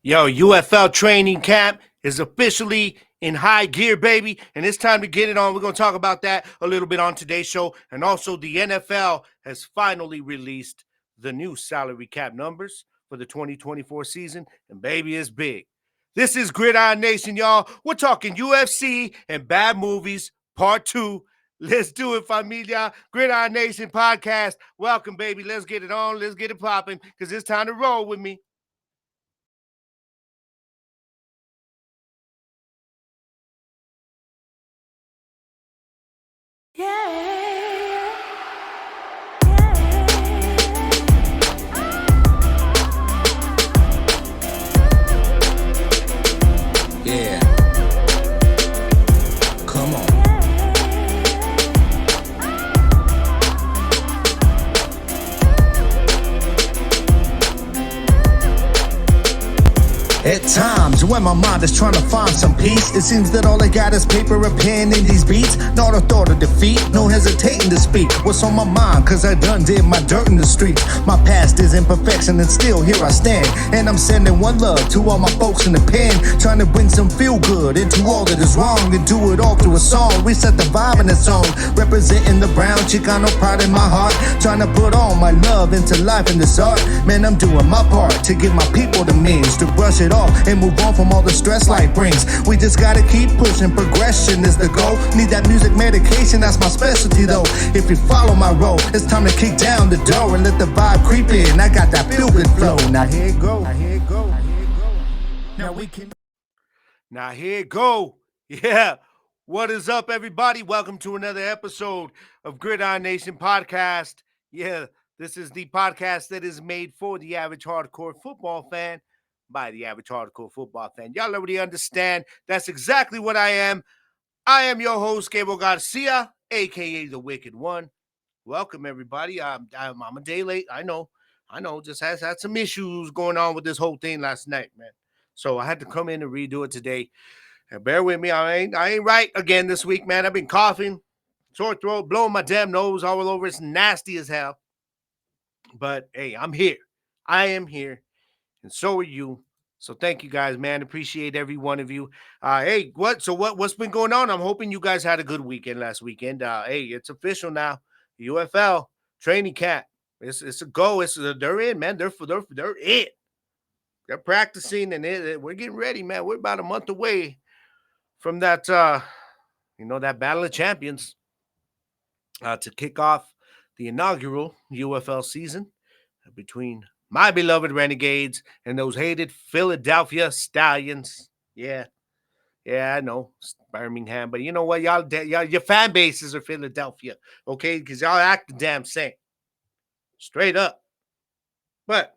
Yo, UFL training camp is officially in high gear, baby, and it's time to get it on. We're going to talk about that a little bit on today's show. And also, the NFL has finally released the new salary cap numbers for the 2024 season, and baby, it's big. This is Gridiron Nation, y'all. We're talking UFC and bad movies, part 2. Let's do it, Familia. Gridiron Nation Podcast. Welcome, baby. Let's get it on. Let's get it popping because it's time to roll with me. Yeah. Come on. At times, when my mind is trying to find some peace, it seems that all I got is paper, a pen, and these beats. Not a thought of defeat, no hesitating to speak what's on my mind, cause I done did my dirt in the streets. My past is imperfection, and still here I stand. And I'm sending one love to all my folks in the pen, trying to bring some feel good into all that is wrong, and do it all through a song. Reset the vibe in the song, representing the brown Chicano pride in my heart, trying to put all my love into life in this art. Man, I'm doing my part to give my people the means to brush it off and move on from all the stress life brings. We just gotta keep pushing, progression is the goal. Need that music medication, that's my specialty though. If you follow my road, it's time to kick down the door and let the vibe creep in. I got that feel good flow. Now here it go. Now we can. Now here it go. Yeah. What is up, everybody? Welcome to another episode of Gridiron Nation Podcast. Yeah, this is the podcast that is made for the average hardcore football fan by the average hardcore football fan. Y'all already understand. That's exactly what I am. I am your host, Gabriel Garcia, a.k.a. The Wicked One. Welcome, everybody. I'm a day late. I know. Just has had some issues going on with this whole thing last night, man. So I had to come in and redo it today. And bear with me. I ain't right again this week, man. I've been coughing, sore throat, blowing my damn nose all over. It's nasty as hell. But hey, I'm here. I am here. And so are you. So thank you guys, man. Appreciate every one of you. Hey, what's been going on? I'm hoping you guys had a good weekend last weekend. Hey, it's official now. UFL training camp. It's a go. They're in, man. They're in. They're practicing and we're getting ready, man. We're about a month away from that that Battle of Champions to kick off the inaugural UFL season between my beloved Renegades and those hated Philadelphia Stallions. Yeah, I know, Birmingham, but you know what, y'all your fan bases are Philadelphia, okay? Because y'all act the damn same, straight up. But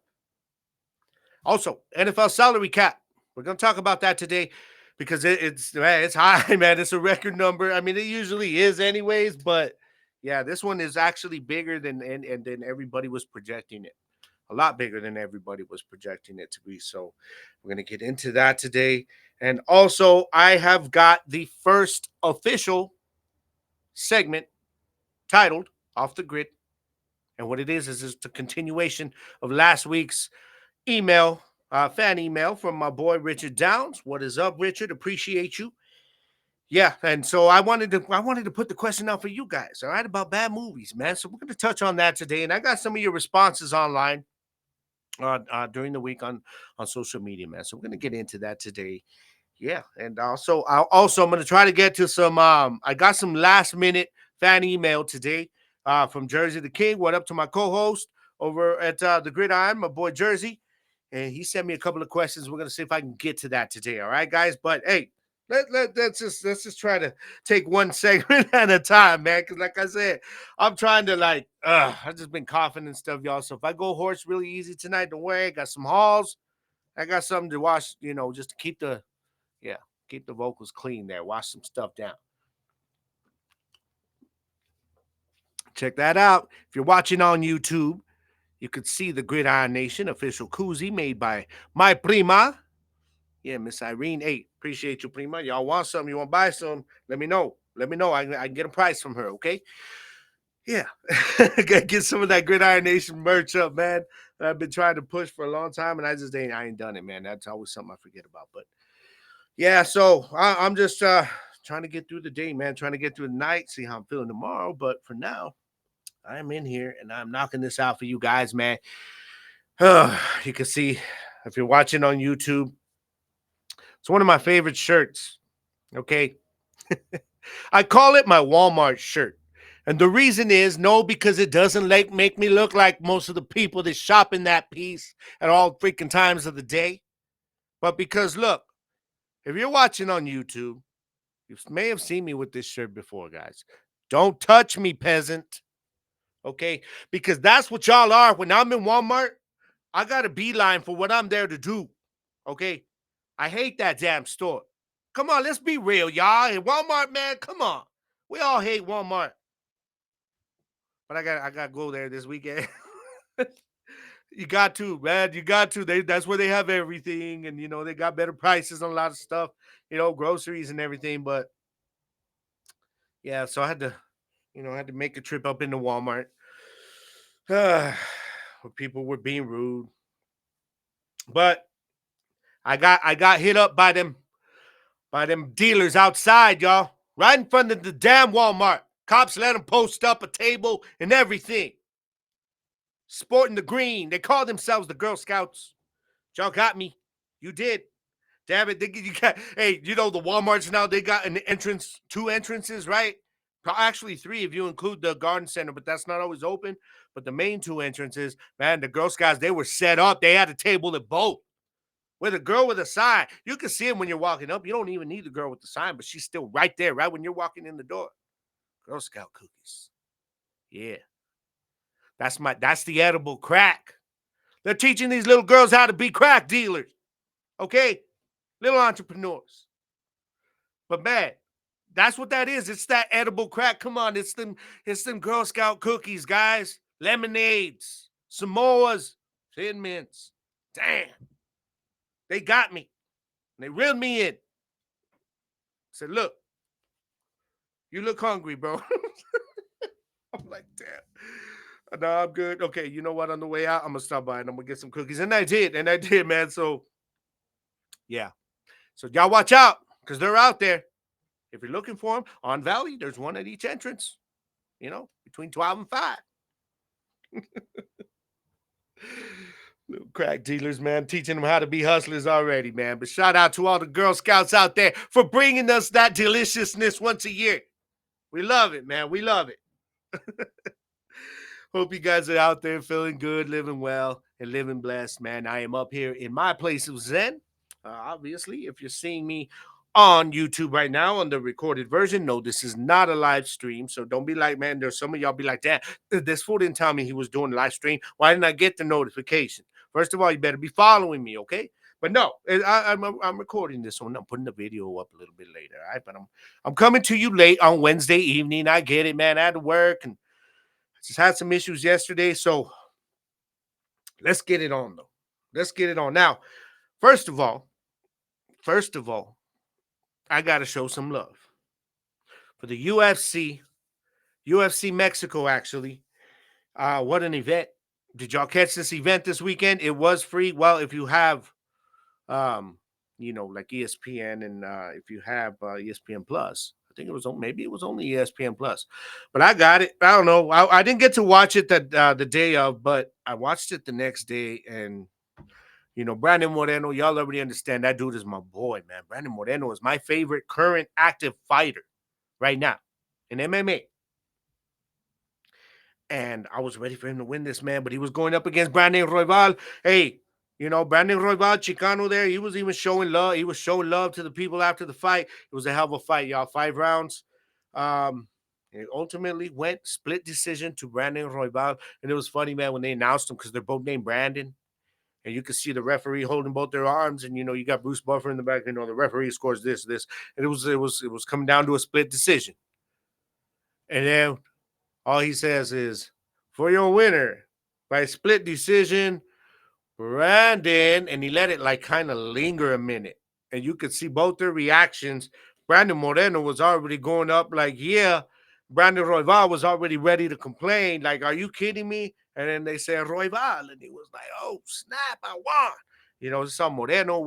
also, NFL salary cap. We're gonna talk about that today because it's high, man. It's a record number. I mean, it usually is, anyways, but yeah, this one is actually bigger than and than everybody was projecting it. A lot bigger than everybody was projecting it to be. So we're going to get into that today. And also, I have got the first official segment titled Off the Grid. And what it is it's a continuation of last week's email, fan email from my boy Richard Downs. What is up, Richard? Appreciate you. Yeah, and so I wanted to put the question out for you guys, all right, about bad movies, man. So we're going to touch on that today. And I got some of your responses online during the week on social media, man. So we're gonna get into that today. Yeah, and I'm gonna try to get to some. I got some last minute fan email today from Jersey the King. What up to my co-host over at the Gridiron, my boy Jersey, and he sent me a couple of questions. We're gonna see if I can get to that today. All right, guys. But hey, let's just try to take one segment at a time, man. Because like I said, I'm trying to I've just been coughing and stuff, y'all. So if I go hoarse really easy tonight, don't worry. I got some halls. I got something to wash, just to keep the vocals clean there. Wash some stuff down. Check that out. If you're watching on YouTube, you could see the Gridiron Nation official koozie made by my prima. Yeah, Miss Irene. Hey, appreciate you, prima. Y'all want something? You want to buy some? Let me know. I can get a price from her, okay? Yeah. Get some of that Gridiron Nation merch up, man. that I've been trying to push for a long time, and I ain't done it, man. That's always something I forget about. But yeah, so I'm just trying to get through the day, man. Trying to get through the night, see how I'm feeling tomorrow. But for now, I'm in here and I'm knocking this out for you guys, man. You can see if you're watching on YouTube, it's one of my favorite shirts. Okay, I call it my Walmart shirt. And the reason is no, because it doesn't make me look like most of the people that shop in that piece at all freaking times of the day. But because look, if you're watching on YouTube, you may have seen me with this shirt before, guys. Don't touch me, peasant. Okay? Because that's what y'all are. When I'm in Walmart, I got a beeline for what I'm there to do. Okay? I hate that damn store. Come on, let's be real, y'all. In Walmart, man, come on. We all hate Walmart. But I gotta go there this weekend. You got to, man. You got to. That's where they have everything, and they got better prices on a lot of stuff, groceries and everything. But yeah, so I had to, make a trip up into Walmart. Where people were being rude. But I got hit up by them dealers outside, y'all. Right in front of the damn Walmart. Cops let them post up a table and everything. Sporting the green. They call themselves the Girl Scouts. Y'all got me. You did. Damn it. You got, hey, the Walmarts now, they got an entrance, 2 entrances, right? Actually 3 if you include the garden center, but that's not always open. But the main 2 entrances, man, the Girl Scouts, they were set up. They had a table at both. With a girl with a sign. You can see him when you're walking up. You don't even need the girl with the sign, but she's still right there, right when you're walking in the door. Girl Scout cookies. Yeah. That's the edible crack. They're teaching these little girls how to be crack dealers. Okay? Little entrepreneurs. But man, that's what that is. It's that edible crack. Come on, it's them Girl Scout cookies, guys. Lemonades, Samoas, Thin Mints. Damn. They got me. They reeled me in. Said, look, you look hungry, bro. I'm like, damn. No, I'm good. Okay, you know what? On the way out, I'm going to stop by and I'm going to get some cookies. And I did, man. So, yeah. So, y'all watch out because they're out there. If you're looking for them, on Valley, there's one at each entrance, between 12 and 5. Little crack dealers, man, teaching them how to be hustlers already, man. But shout out to all the Girl Scouts out there for bringing us that deliciousness once a year. We love it, man. We love it. Hope you guys are out there feeling good, living well, and living blessed, man. I am up here in my place of Zen. Obviously, if you're seeing me on YouTube right now on the recorded version, no, this is not a live stream. So don't be like, man, there's some of y'all be like, damn, this fool didn't tell me he was doing a live stream. Why didn't I get the notification? First of all, you better be following me, okay? But no, I'm recording this one. I'm putting the video up a little bit later, all right? But I'm coming to you late on Wednesday evening. I get it, man. I had to work and just had some issues yesterday. So let's get it on, though. Let's get it on. Now, first of all, I got to show some love for the UFC Mexico, actually. What an event. Did y'all catch this event this weekend? It was free. Well, if you have, like ESPN and if you have ESPN Plus, I think maybe it was only ESPN Plus, but I got it. I don't know. I didn't get to watch it the day of, but I watched it the next day. And Brandon Moreno, y'all already understand that dude is my boy, man. Brandon Moreno is my favorite current active fighter right now in MMA. And I was ready for him to win this, man, but he was going up against Brandon Royval. Hey, Brandon Royval, Chicano there, he was even showing love. He was showing love to the people after the fight. It was a hell of a fight, y'all. 5 rounds. It ultimately went split decision to Brandon Royval. And it was funny, man, when they announced him because they're both named Brandon. And you could see the referee holding both their arms, and you got Bruce Buffer in the back. The referee scores this, and it was coming down to a split decision. And then all he says is, "For your winner by split decision, Brandon," and he let it kind of linger a minute, and you could see both their reactions. Brandon Moreno was already going up like, "Yeah, Brandon Royval was already ready to complain, like, "Are you kidding me?" And then they said Royval, and he was like, "Oh snap, I won." Some Moreno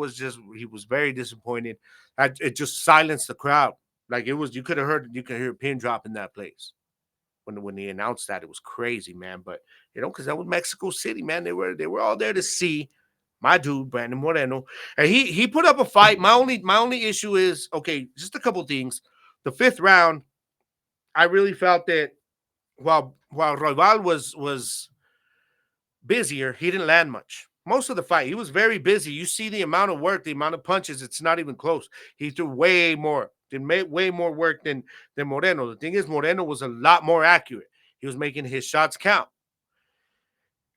he was very disappointed. It just silenced the crowd. Like, it was, you could hear a pin drop in that place when they announced that. It was crazy, man. But because that was Mexico City, man. They were all there to see my dude Brandon Moreno, and he put up a fight. My only issue is, okay, just a couple things. The fifth round, I really felt that while Royval was busier, he didn't land much. Most of the fight, he was very busy. You see the amount of work, the amount of punches. It's not even close. He threw way more, did way more work than Moreno. The thing is, Moreno was a lot more accurate. He was making his shots count,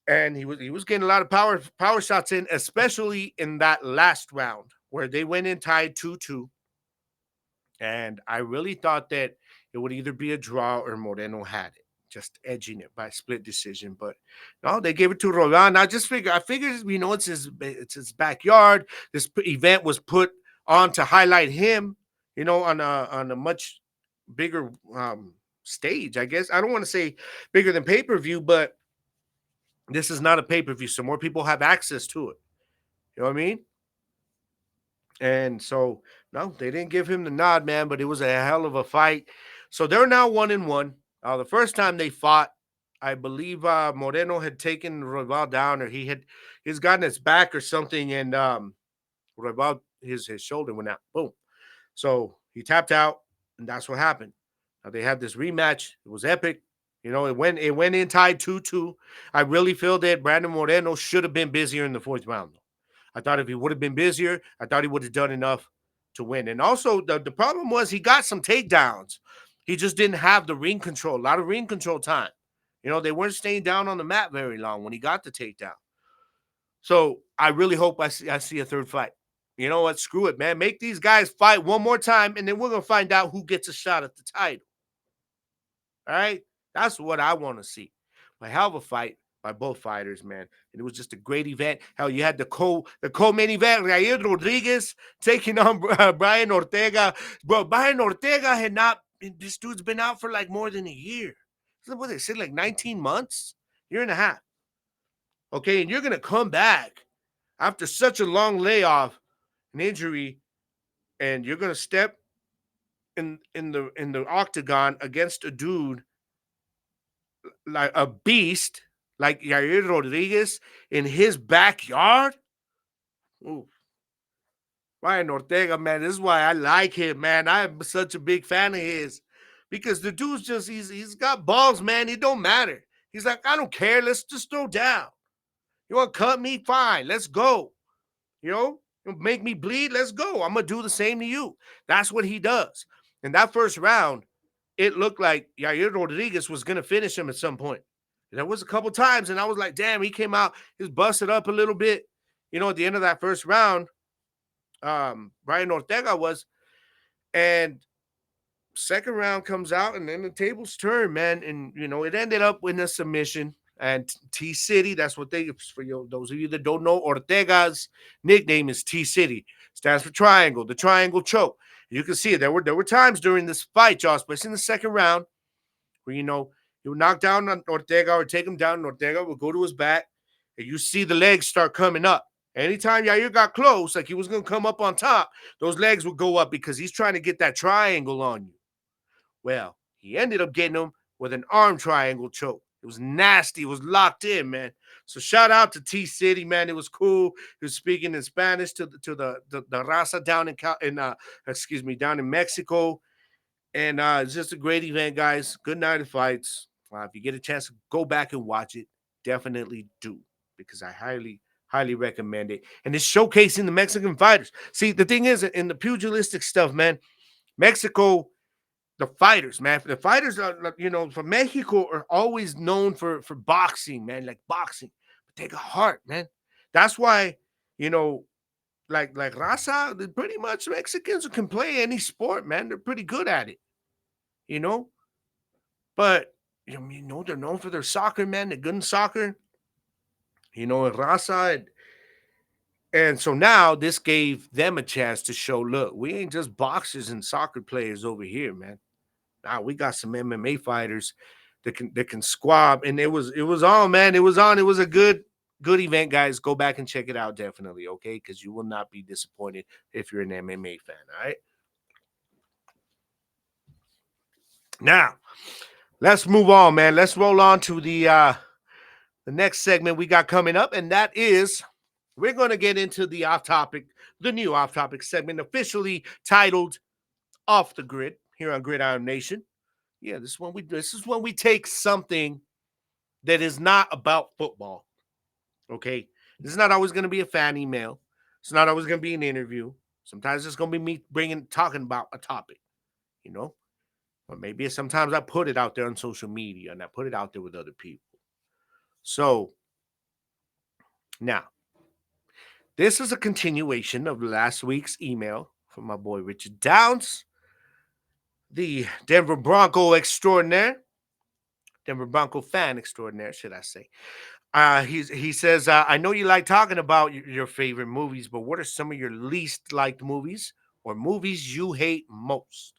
and he was getting a lot of power shots in, especially in that last round where they went in tied 2-2. And I really thought that it would either be a draw or Moreno had it, just edging it by split decision. But no, they gave it to Roland. I figured, it's his backyard. This event was put on to highlight him, on a much bigger stage, I guess. I don't want to say bigger than pay-per-view, but this is not a pay-per-view, so more people have access to it. You know what I mean? And so, no, they didn't give him the nod, man, but it was a hell of a fight. So they're now 1-1. The first time they fought, I believe Moreno had taken Royval down, or he's gotten his back or something, and Royval, his shoulder went out. Boom. So he tapped out, and that's what happened. Now they had this rematch. It was epic. It went in tied 2-2. I really feel that Brandon Moreno should have been busier in the fourth round. I thought if he would have been busier, I thought he would have done enough to win. And also, the problem was he got some takedowns. He just didn't have the ring control, a lot of ring control time. They weren't staying down on the mat very long when he got the takedown. So I really hope I see a third fight. You know what? Screw it, man. Make these guys fight one more time, and then we're going to find out who gets a shot at the title. All right? That's what I want to see. A hell of a fight by both fighters, man. And it was just a great event. Hell, you had the co-main event, Yair Rodriguez taking on Brian Ortega. Bro, Brian Ortega had not, this dude's been out for like more than a year. What they said, like 19 months? Year and a half. Okay, and you're going to come back after such a long layoff, an injury, and you're going to step in the octagon against a dude like a beast like Yair Rodriguez in his backyard. Ooh, Ryan Ortega, man, this is why I like him, man. I'm such a big fan of his because the dude's he's got balls, man. It don't matter. He's like, I don't care. Let's just throw down. You want to cut me? Fine. Let's go. You know, make me bleed. Let's go. I'm gonna do the same to you. That's what he does. In that first round, it looked like Yair Rodriguez was gonna finish him at some point. There was a couple times, and I was like, damn, he came out, he was busted up a little bit. At the end of that first round, Brian Ortega was, and second round comes out, and then the tables turn, man, and it ended up with a submission. And T City, that's what for those of you that don't know, Ortega's nickname is T City, stands for triangle, the triangle choke. You can see it. There were times during this fight, Josh, especially in the second round, where you knock down on Ortega or take him down, and Ortega will go to his back, and you see the legs start coming up. Anytime Yair got close, like he was going to come up on top, those legs would go up because he's trying to get that triangle on you. Well, he ended up getting him with an arm triangle choke. It was nasty. It was locked in, man. So shout out to T City, man. It was cool. He was speaking in Spanish to the raza down down in Mexico. And it's just a great event, guys. Good night of fights. If you get a chance to go back and watch it, definitely do, because I highly recommend it. And it's showcasing the Mexican fighters. See, the thing is, in the pugilistic stuff, man, Mexico, the fighters, man, the fighters are, from Mexico are always known for boxing, man, like boxing. But they got heart, man. That's why, like Raza, pretty much Mexicans can play any sport, man. They're pretty good at it, you know. But they're known for their soccer, man. They're good in soccer, and Raza. And so now this gave them a chance to show, look, we ain't just boxers and soccer players over here, man. Now we got some MMA fighters that can squab, and it was on, man. It was on. It was a good event, guys. Go back and check it out, definitely, okay? Because you will not be disappointed if you're an MMA fan. All right. Now let's move on, man. Let's roll on to the next segment we got coming up, and that is we're going to get into the new off topic segment, officially titled "Off the Grid" here on Gridiron Nation. Yeah, this is when we take something that is not about football. Okay, this is not always going to be a fan email. It's not always going to be an interview. Sometimes it's going to be me talking about a topic, you know. Or maybe sometimes I put it out there on social media and I put it out there with other people. So now, this is a continuation of last week's email from my boy Richard Downs, the Denver Bronco extraordinaire, Denver Bronco fan extraordinaire, should I say. He says, I know you like talking about your favorite movies, but what are some of your least liked movies or movies you hate most?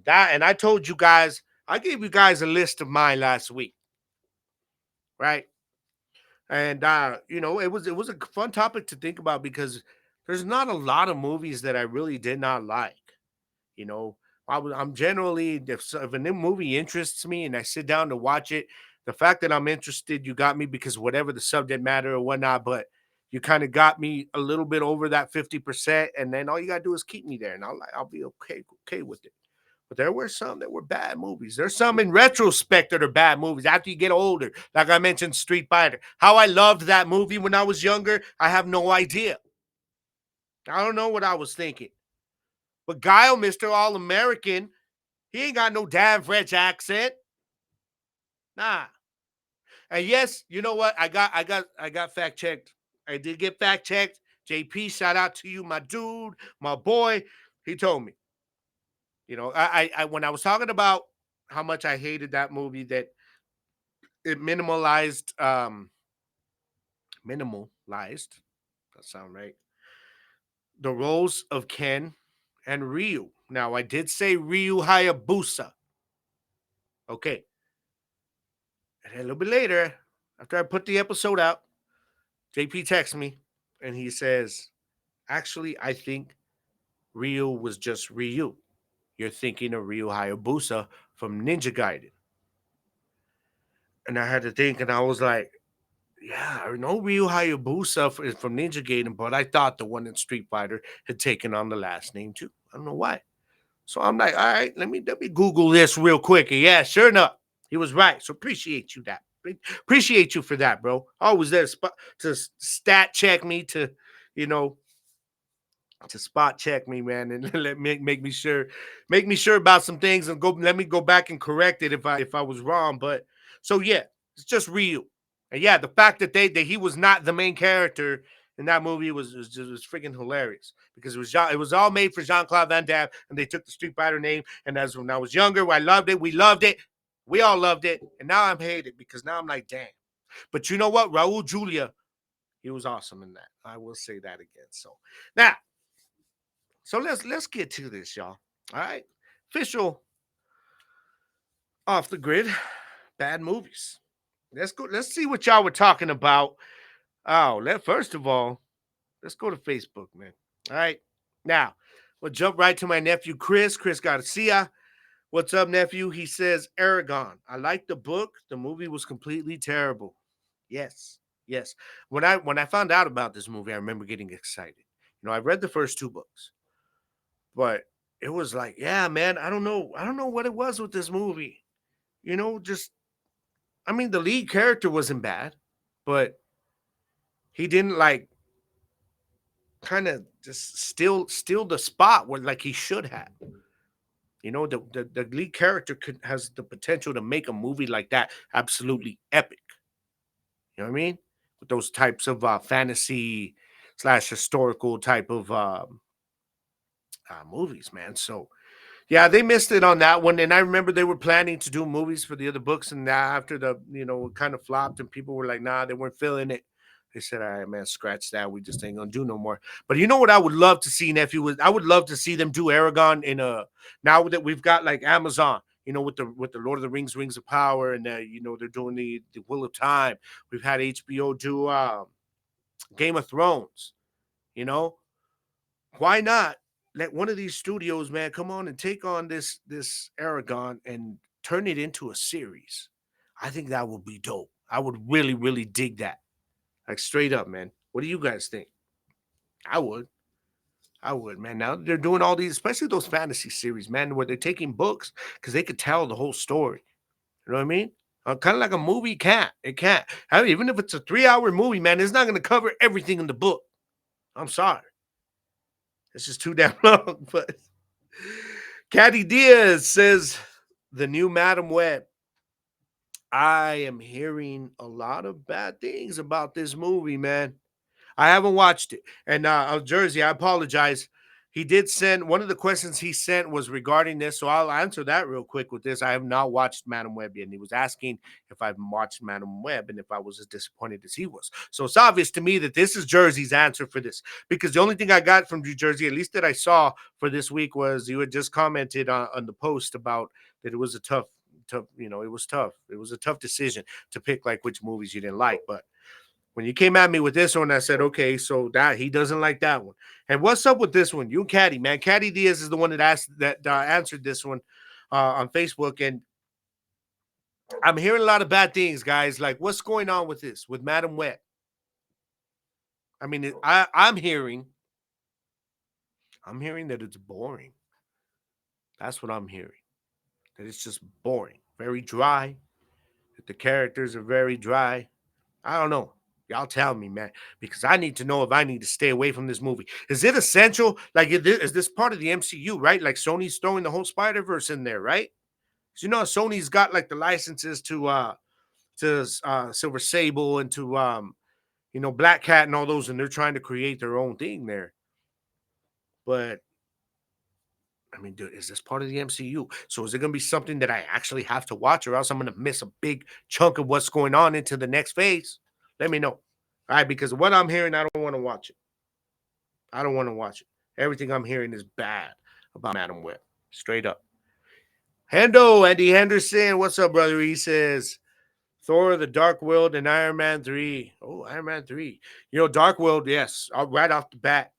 And I told you guys, I gave you guys a list of mine last week, right? And it was a fun topic to think about because there's not a lot of movies that I really did not like. You know, I'm generally if a new movie interests me and I sit down to watch it, the fact that I'm interested, you got me because whatever the subject matter or whatnot, but you kind of got me a little bit over that 50%, and then all you gotta do is keep me there, and I'll be okay with it. But there were some that were bad movies. There's some in retrospect that are bad movies after you get older. Like I mentioned, Street Fighter. How I loved that movie when I was younger, I have no idea. I don't know what I was thinking. But Guile, Mr. All American, he ain't got no damn French accent. Nah. And yes, you know what? I got fact checked. I did get fact checked. JP, shout out to you, my dude, my boy. He told me. When I was talking about how much I hated that movie, that it minimalized. That sound right? The roles of Ken and Ryu. Now I did say Ryu Hayabusa. Okay. And a little bit later, after I put the episode out, JP texts me and he says, actually, I think Ryu was just Ryu. You're thinking of Ryu Hayabusa from Ninja Gaiden. And I had to think, and I was like, yeah, I know Ryu Hayabusa is from Ninja Gaiden, but I thought the one in Street Fighter had taken on the last name too. I don't know why. So I'm like, all right, let me Google this real quick. And yeah, sure enough, he was right. So appreciate you that. Appreciate you for that, bro. Always there to stat check me, you know, to spot check me, man, and make me sure about some things, and let me go back and correct it if I was wrong. But so yeah, it's just real. And yeah, the fact that he was not the main character in that movie was freaking hilarious because it was all made for Jean-Claude Van Damme, and they took the Street Fighter name. And as when I was younger, I loved it. We loved it. We all loved it. And now I'm hated because now I'm like, damn. But you know what? Raul Julia, he was awesome in that. I will say that again. So now, let's get to this, y'all. All right, official off the grid, bad movies. Let's go. Let's see what y'all were talking about. First of all, let's go to Facebook, man. All right, now we'll jump right to my nephew Chris Garcia. What's up, nephew? He says, Aragon. I liked the book. The movie was completely terrible. Yes, yes. When I found out about this movie, I remember getting excited. I read the first two books. But it was like, yeah, man, I don't know. I don't know what it was with this movie. Just I mean, the lead character wasn't bad, but he didn't like kind of just steal the spot where like he should have. The lead character has the potential to make a movie like that absolutely epic. You know what I mean? With those types of fantasy slash historical type of movies, man. So yeah, they missed it on that one. And I remember they were planning to do movies for the other books. And that after it kind of flopped and people were like, nah, they weren't feeling it. They said, all right, man, scratch that. We just ain't going to do no more. But you know what I would love to see, nephew? I would love to see them do Aragon now that we've got like Amazon. with the Lord of the Rings of Power, and they're doing the Wheel of Time. We've had HBO do Game of Thrones. You know, why not let one of these studios, man, come on and take on this Aragon and turn it into a series? I think that would be dope. I would really, really dig that. Like straight up, man. What do you guys think? I would. I would, man. Now they're doing all these, especially those fantasy series, man, where they're taking books because they could tell the whole story. You know what I mean? Kind of like a movie can't. It can't. I mean, even if it's a 3-hour movie, man, it's not going to cover everything in the book. I'm sorry. It's just too damn long. But Caddy Diaz says the new Madam Web. I am hearing a lot of bad things about this movie, man. I haven't watched it. And Jersey, I apologize. He did send one of the questions he sent was regarding this, so I'll answer that real quick with this. I have not watched Madam Web yet, and he was asking if I've watched Madam Web and if I was as disappointed as he was. So it's obvious to me that this is Jersey's answer for this, because the only thing I got from New Jersey, at least that I saw for this week, was you had just commented on the post about that it was a tough, it was tough. It was a tough decision to pick like which movies you didn't like, but when you came at me with this one, I said, okay, so that he doesn't like that one. And what's up with this one? You and Caddy, man. Caddy Diaz is the one that answered this one on Facebook, and I'm hearing a lot of bad things, guys. Like, what's going on with this with Madam Web? I mean, I'm hearing that it's boring. That's what I'm hearing. That it's just boring, very dry. That the characters are very dry. I don't know. Y'all tell me, man, because I need to know if I need to stay away from this movie. Is it essential? Like, is this part of the MCU, right? Like, Sony's throwing the whole Spider Verse in there, right? So, Sony's got like the licenses to Silver Sable and to Black Cat and all those, and they're trying to create their own thing there. But I mean, dude, is this part of the MCU? So is it going to be something that I actually have to watch, or else I'm going to miss a big chunk of what's going on into the next phase? Let me know. All right, because what I'm hearing, I don't want to watch it. I don't want to watch it. Everything I'm hearing is bad about Madam Web. Straight up. Andy Henderson, what's up, brother? He says, Thor, the Dark World, and Iron Man 3. Oh, Iron Man 3. Dark World, yes. Right off the bat.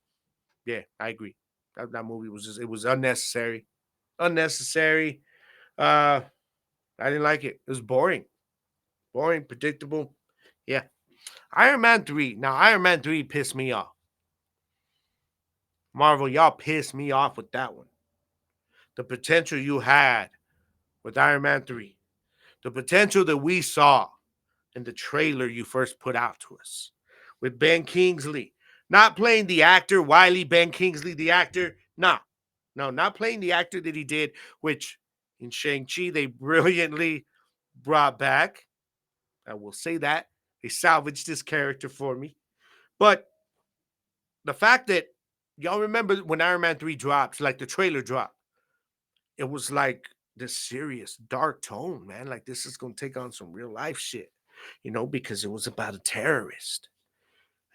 Yeah, I agree. That movie it was unnecessary. Unnecessary. I didn't like it. It was boring. Boring, predictable. Yeah. Iron Man 3. Now, Iron Man 3 pissed me off. Marvel, y'all pissed me off with that one. The potential you had with Iron Man 3. The potential that we saw in the trailer you first put out to us. With Ben Kingsley. Not playing the actor, Ben Kingsley, the actor. No, not playing the actor that he did, which in Shang-Chi they brilliantly brought back. I will say that. They salvaged this character for me. But the fact that y'all remember when Iron Man 3 drops, like the trailer dropped, it was like this serious, dark tone, man. Like this is going to take on some real life shit, because it was about a terrorist.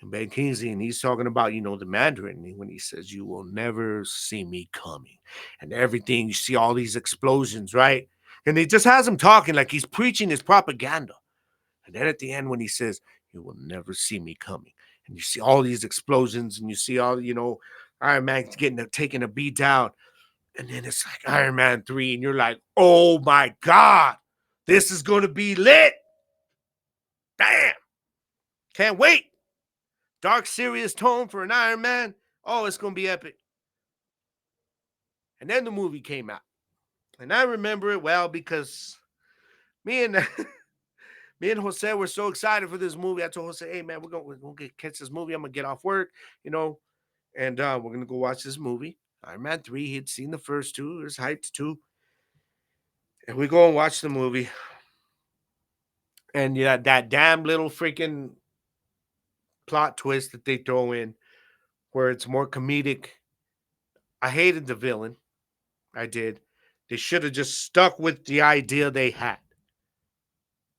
And Ben Kingsley, and he's talking about, the Mandarin, when he says, you will never see me coming. And everything, you see all these explosions, right? And he just has him talking like he's preaching his propaganda. And then at the end, when he says, you will never see me coming. And you see all these explosions, and you see all, Iron Man taking a beat down. And then it's like Iron Man 3, and you're like, oh my God, this is going to be lit. Damn. Can't wait. Dark, serious tone for an Iron Man. Oh, it's going to be epic. And then the movie came out. And I remember it well because me and Jose were so excited for this movie. I told Jose, hey, man, we're going to catch this movie. I'm going to get off work, and we're going to go watch this movie. Iron Man 3, he'd seen the first two. He was hyped too. And we go and watch the movie. And yeah, that damn little freaking plot twist that they throw in where it's more comedic. I hated the villain. I did. They should have just stuck with the idea they had.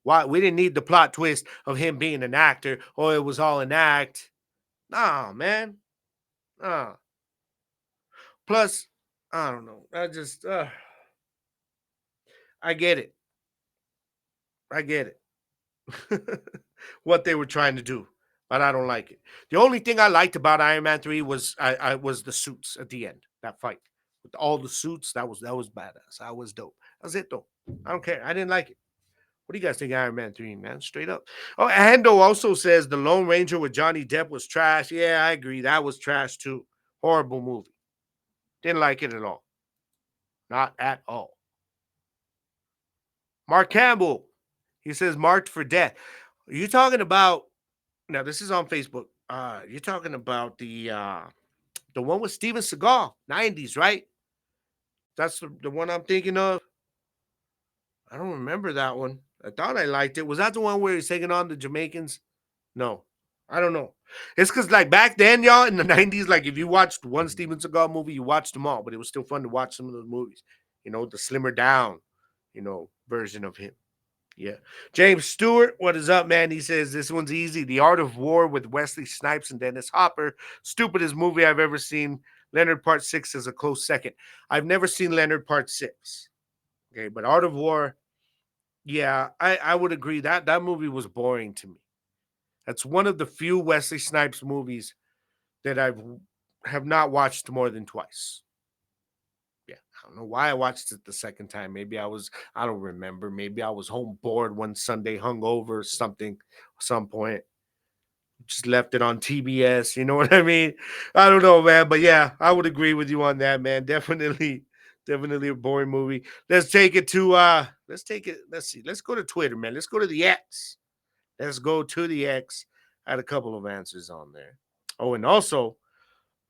Why we didn't need the plot twist of him being an actor, or it was all an act. Nah, man. Plus, I don't know. I get it. I get it. What they were trying to do, but I don't like it. The only thing I liked about Iron Man 3 was I was the suits at the end. That fight with all the suits, that was badass. That was dope. That's it though. I don't care. I didn't like it. What do you guys think of Iron Man 3, man? Straight up. Oh, Hendo also says the Lone Ranger with Johnny Depp was trash. Yeah, I agree. That was trash too. Horrible movie. Didn't like it at all. Not at all. Mark Campbell. He says marked for death. Are you talking about now? This is on Facebook. You're talking about the one with Steven Seagal, 90s, right? That's the one I'm thinking of. I don't remember that one. I thought I liked it. Was that the one where he's taking on the Jamaicans? No, I don't know. It's because like back then, y'all in the 90s, like if you watched one Steven Seagal movie, you watched them all. But it was still fun to watch some of those movies. You know, the slimmer down, version of him. Yeah. James Stewart, what is up, man? He says this one's easy. The Art of War with Wesley Snipes and Dennis Hopper. Stupidest movie I've ever seen. Leonard Part 6 is a close second. I've never seen Leonard Part 6. Okay, but Art of War, yeah, I would agree. That movie was boring to me. That's one of the few Wesley Snipes movies that have not watched more than twice. Yeah, I don't know why I watched it the second time. Maybe I don't remember. Maybe I was home bored one Sunday, hungover or something, some point. Just left it on TBS. You know what I mean? I don't know, man. But yeah, I would agree with you on that, man. Definitely a boring movie. Let's take it to let's see. Let's go to Twitter, man. Let's go to the X. Let's go to the X. I had a couple of answers on there. Oh, and also,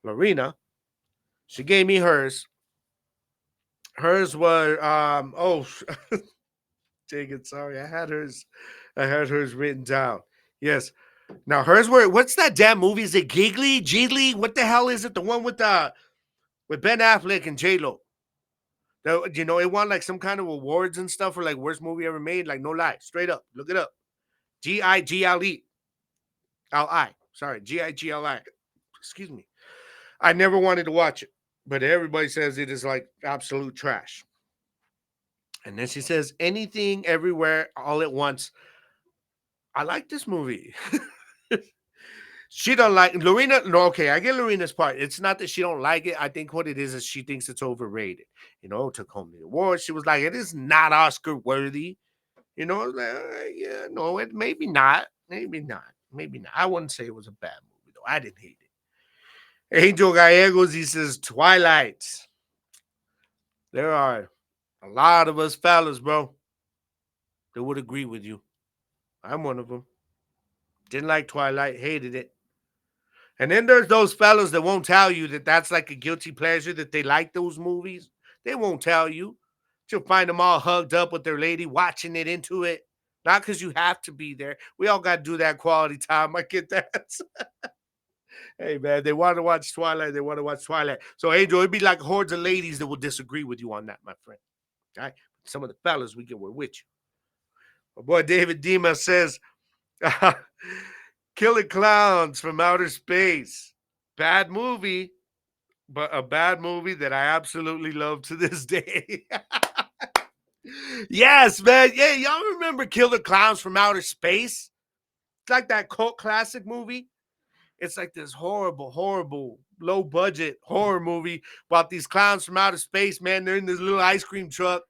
Lorena, she gave me hers. Hers were take it. Sorry, I had hers. I had hers written down. Yes. Now hers were what's that damn movie? Is it Giggly? Jiggly? What the hell is it? The one with Ben Affleck and J Lo. It won like some kind of awards and stuff for like worst movie ever made. Like no lie, straight up, look it up. Gigle. Li. Sorry, Gigli. Excuse me. I never wanted to watch it, but everybody says it is like absolute trash. And then she says, anything, everywhere, all at once. I like this movie. She don't like Lorena. No, okay, I get Lorena's part. It's not that she don't like it. I think what it is she thinks it's overrated. Took home the award. She was like, it is not Oscar worthy. Yeah, no, it maybe not. Maybe not. Maybe not. I wouldn't say it was a bad movie though. I didn't hate it. Angel Gallegos, he says Twilight. There are a lot of us fellas, bro, that would agree with you. I'm one of them. Didn't like Twilight, hated it. And then there's those fellas that won't tell you that that's like a guilty pleasure, that they like those movies. They won't tell you. You'll find them all hugged up with their lady, watching it into it. Not because you have to be there. We all got to do that quality time. I get that. Hey, man, they want to watch Twilight. They want to watch Twilight. So, Angel, it'd be like hordes of ladies that will disagree with you on that, my friend. All right? Some of the fellas, we're with you. My boy David Dima says, Killer Clowns from Outer Space. Bad movie, but a bad movie that I absolutely love to this day. Yes, man. Yeah, y'all remember Killer Clowns from Outer Space? It's like that cult classic movie. It's like this horrible, horrible, low budget horror movie about these clowns from outer space, man. They're in this little ice cream truck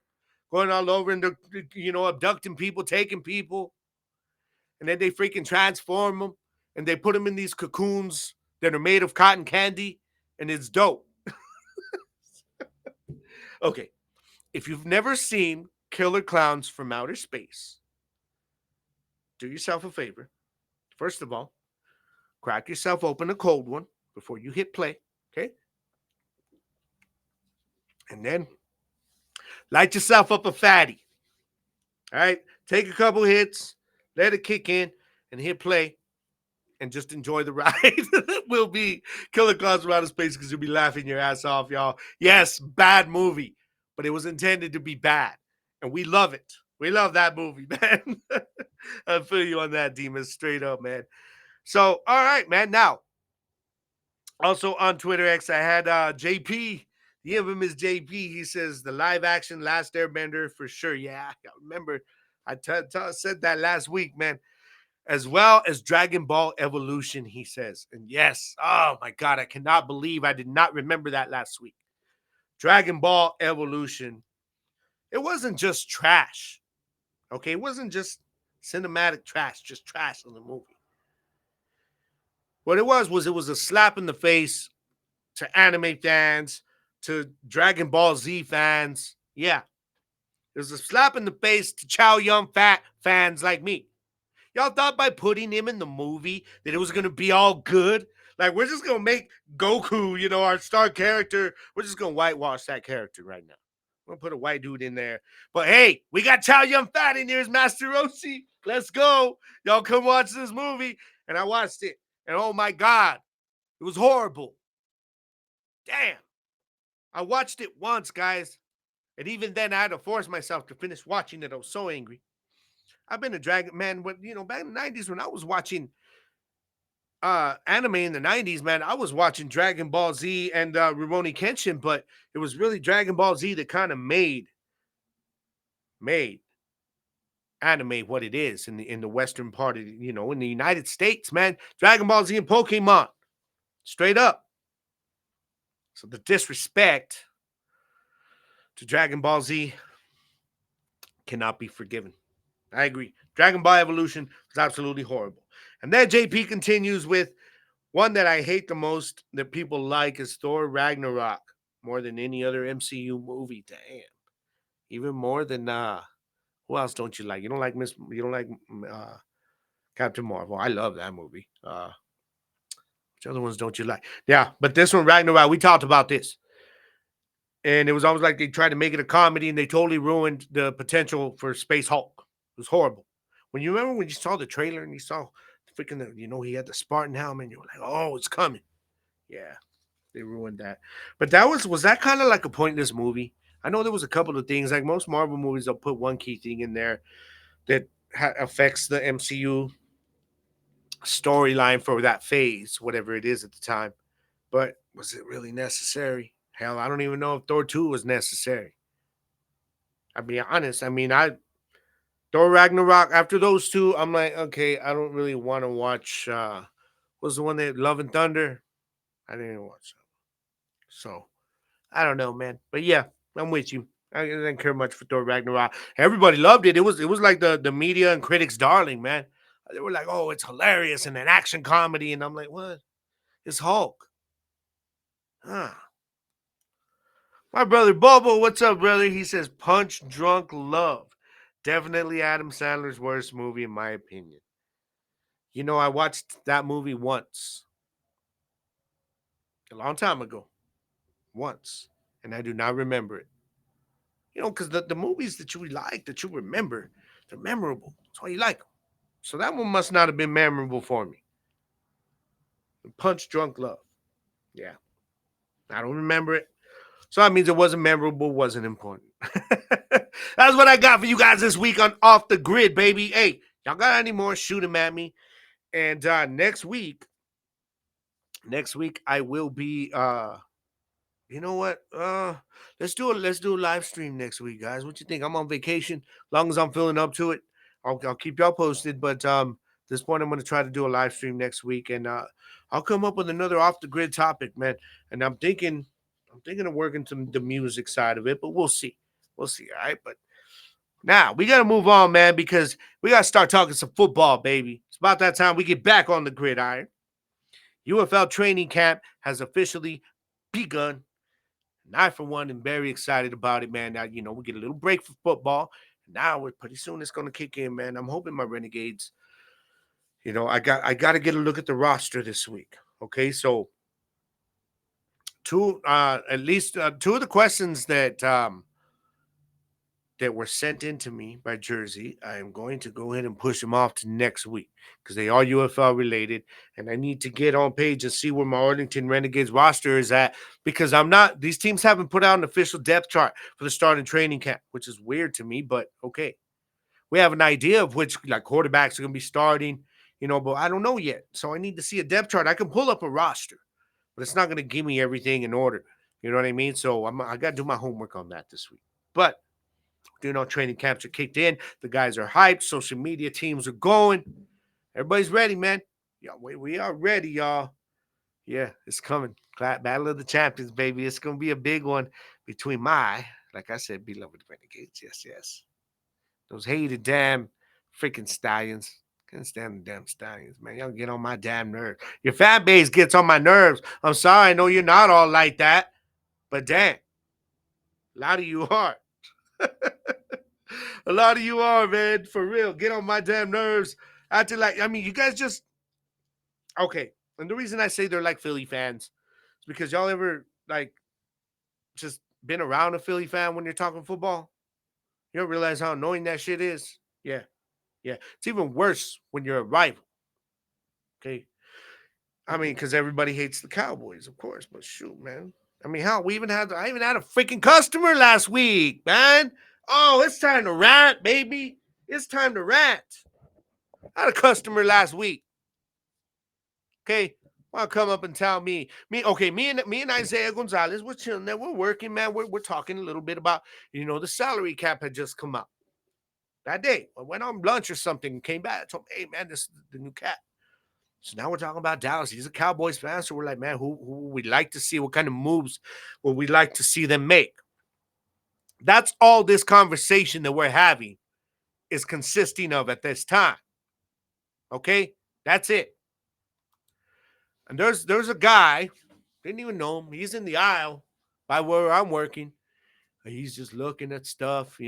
going all over and they're, abducting people, taking people. And then they freaking transform them and they put them in these cocoons that are made of cotton candy. And it's dope. Okay. If you've never seen Killer Clowns from Outer Space, do yourself a favor. First of all, crack yourself open a cold one before you hit play, okay? And then light yourself up a fatty, all right? Take a couple hits, let it kick in, and hit play, and just enjoy the ride. Will be Killer Clowns from Outer Space because you'll be laughing your ass off, y'all. Yes, bad movie, but it was intended to be bad, and we love it. We love that movie, man. I feel you on that, Demas, straight up, man. So, all right, man. Now, also on Twitter X, I had JP, The infamous JP, he says the live action Last Airbender for sure. Yeah, I remember I said that last week, man. As well as Dragon Ball Evolution, he says. And yes, oh my God, I cannot believe I did not remember that last week. Dragon Ball Evolution. It wasn't just trash. Okay, it wasn't just cinematic trash, just trash in the movie. What it was a slap in the face to anime fans, to Dragon Ball Z fans. Yeah, it was a slap in the face to Chow Yun Fat fans like me. Y'all thought by putting him in the movie that it was going to be all good? Like, we're just going to make Goku, our star character, we're just going to whitewash that character right now. We're going to put a white dude in there. But hey, we got Chow Yun Fat in here as Master Roshi. Let's go. Y'all come watch this movie. And I watched it. And oh my God, it was horrible. Damn. I watched it once, guys. And even then, I had to force myself to finish watching it. I was so angry. I've been a Dragon man, but back in the 90s when I was watching anime in the 90s, man, I was watching Dragon Ball Z and Rurouni Kenshin, but it was really Dragon Ball Z that kind of made anime what it is in the western part of in the United States, man. Dragon Ball Z and Pokemon. Straight up. So the disrespect to Dragon Ball Z cannot be forgiven. I agree. Dragon Ball Evolution was absolutely horrible. And then JP continues with one that I hate the most that people like is Thor Ragnarok more than any other MCU movie. Damn. Even more than who else don't you like? You don't like Captain Marvel. I love that movie. Which other ones don't you like? Yeah, but this one, Ragnarok, we talked about this. And it was almost like they tried to make it a comedy and they totally ruined the potential for Space Hulk. It was horrible. When you saw the trailer and you saw freaking, he had the Spartan helmet and you were like, oh, it's coming. Yeah, they ruined that. But was that kind of like a pointless movie? I know there was a couple of things, like most Marvel movies, they'll put one key thing in there that affects the MCU storyline for that phase, whatever it is at the time. But was it really necessary? Hell, I don't even know if Thor 2 was necessary. I'll be honest. Thor Ragnarok, after those two, I'm like, okay, I don't really want to watch what's the one that Love and Thunder? I didn't watch that. So I don't know, man. But yeah, I'm with you. I didn't care much for Thor Ragnarok. Everybody loved it. It was like the media and critics' darling, man. They were like, oh, it's hilarious and an action comedy. And I'm like, what? It's Hulk. Huh. My brother Bobo, what's up, brother? He says Punch Drunk Love. Definitely Adam Sandler's worst movie, in my opinion. I watched that movie once. A long time ago. Once. And I do not remember it. Because the movies that you like, that you remember, they're memorable. That's why you like them. So that one must not have been memorable for me. Punch Drunk Love. Yeah. I don't remember it. So that means it wasn't memorable, wasn't important. That's what I got for you guys this week on Off the Grid, baby. Hey, y'all got any more? Shoot them at me. And next week I will be you know what? Let's do a live stream next week, guys. What you think? I'm on vacation. As long as I'm feeling up to it, I'll keep y'all posted. But at this point, I'm going to try to do a live stream next week, and I'll come up with another off the grid topic, man. And I'm thinking of working to the music side of it, but we'll see. We'll see. All right, but now we got to move on, man, because we got to start talking some football, baby. It's about that time we get back on the gridiron. UFL training camp has officially begun. And I, for one, am very excited about it, man. Now, we get a little break for football. And now pretty soon it's going to kick in, man. I'm hoping my Renegades, I got to get a look at the roster this week. Okay, so at least two of the questions that were sent in to me by Jersey, I am going to go ahead and push them off to next week because they are UFL related, and I need to get on page and see where my Arlington Renegades roster is at because these teams haven't put out an official depth chart for the start of training camp, which is weird to me, but okay. We have an idea of which quarterbacks are going to be starting, but I don't know yet. So I need to see a depth chart. I can pull up a roster, but it's not going to give me everything in order. You know what I mean? So I got to do my homework on that this week. But training camps are kicked in. The guys are hyped. Social media teams are going. Everybody's ready, man. Yeah, we are ready, y'all. Yeah, it's coming. Battle of the Champions, baby. It's gonna be a big one between like I said, beloved Renegades. Yes, yes. Those hated damn freaking Stallions. Can't stand the damn Stallions, man. Y'all get on my damn nerves. Your fan base gets on my nerves. I'm sorry, I know you're not all like that, but damn, a lot of you are. A lot of you are, man. For real. Get on my damn nerves. Acting like, I mean, you guys just okay. And the reason I say they're like Philly fans is because y'all ever like just been around a Philly fan when you're talking football? You don't realize how annoying that shit is. Yeah. Yeah. It's even worse when you're a rival. Okay. I mean, because everybody hates the Cowboys, of course. But shoot, man. I mean, how I even had a freaking customer last week, man. Oh, it's time to rant, baby. It's time to rant. I had a customer last week. Okay. Want to come up and tell me and Isaiah Gonzalez, we're chilling there, we're working, man. We're talking a little bit about, the salary cap had just come up that day. I went on lunch or something, came back. I told him, hey man, this is the new cap. So now we're talking about Dallas. He's a Cowboys fan. So we're like, man, who we'd like to see, what kind of moves would we like to see them make? That's all this conversation that we're having is consisting of at this time. Okay? That's it. And there's a guy, didn't even know him. He's in the aisle by where I'm working. He's just looking at stuff.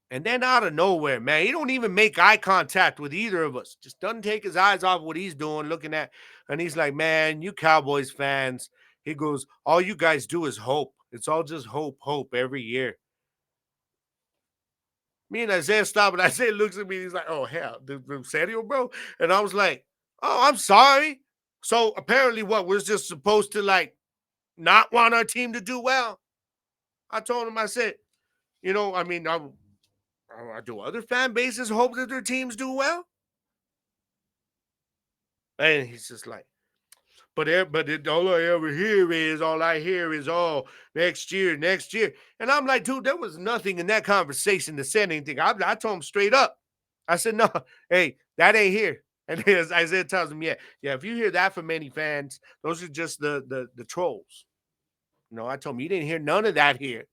And then out of nowhere, man, he don't even make eye contact with either of us. Just doesn't take his eyes off what he's doing, looking at. And he's like, man, you Cowboys fans. He goes, all you guys do is hope. It's all just hope every year. Me and Isaiah stop, and Isaiah looks at me. He's like, oh, hell, serio, bro? And I was like, oh, I'm sorry. So apparently what, we're just supposed to, like, not want our team to do well? I told him, I said, I mean, do other fan bases hope that their teams do well? And he's just like, all I hear is, oh, next year. And I'm like, dude, there was nothing in that conversation that said anything. I told him straight up. I said, no, hey, that ain't here. And as Isaiah tells him, yeah, if you hear that from any fans, those are just the trolls. I told him, you didn't hear none of that here.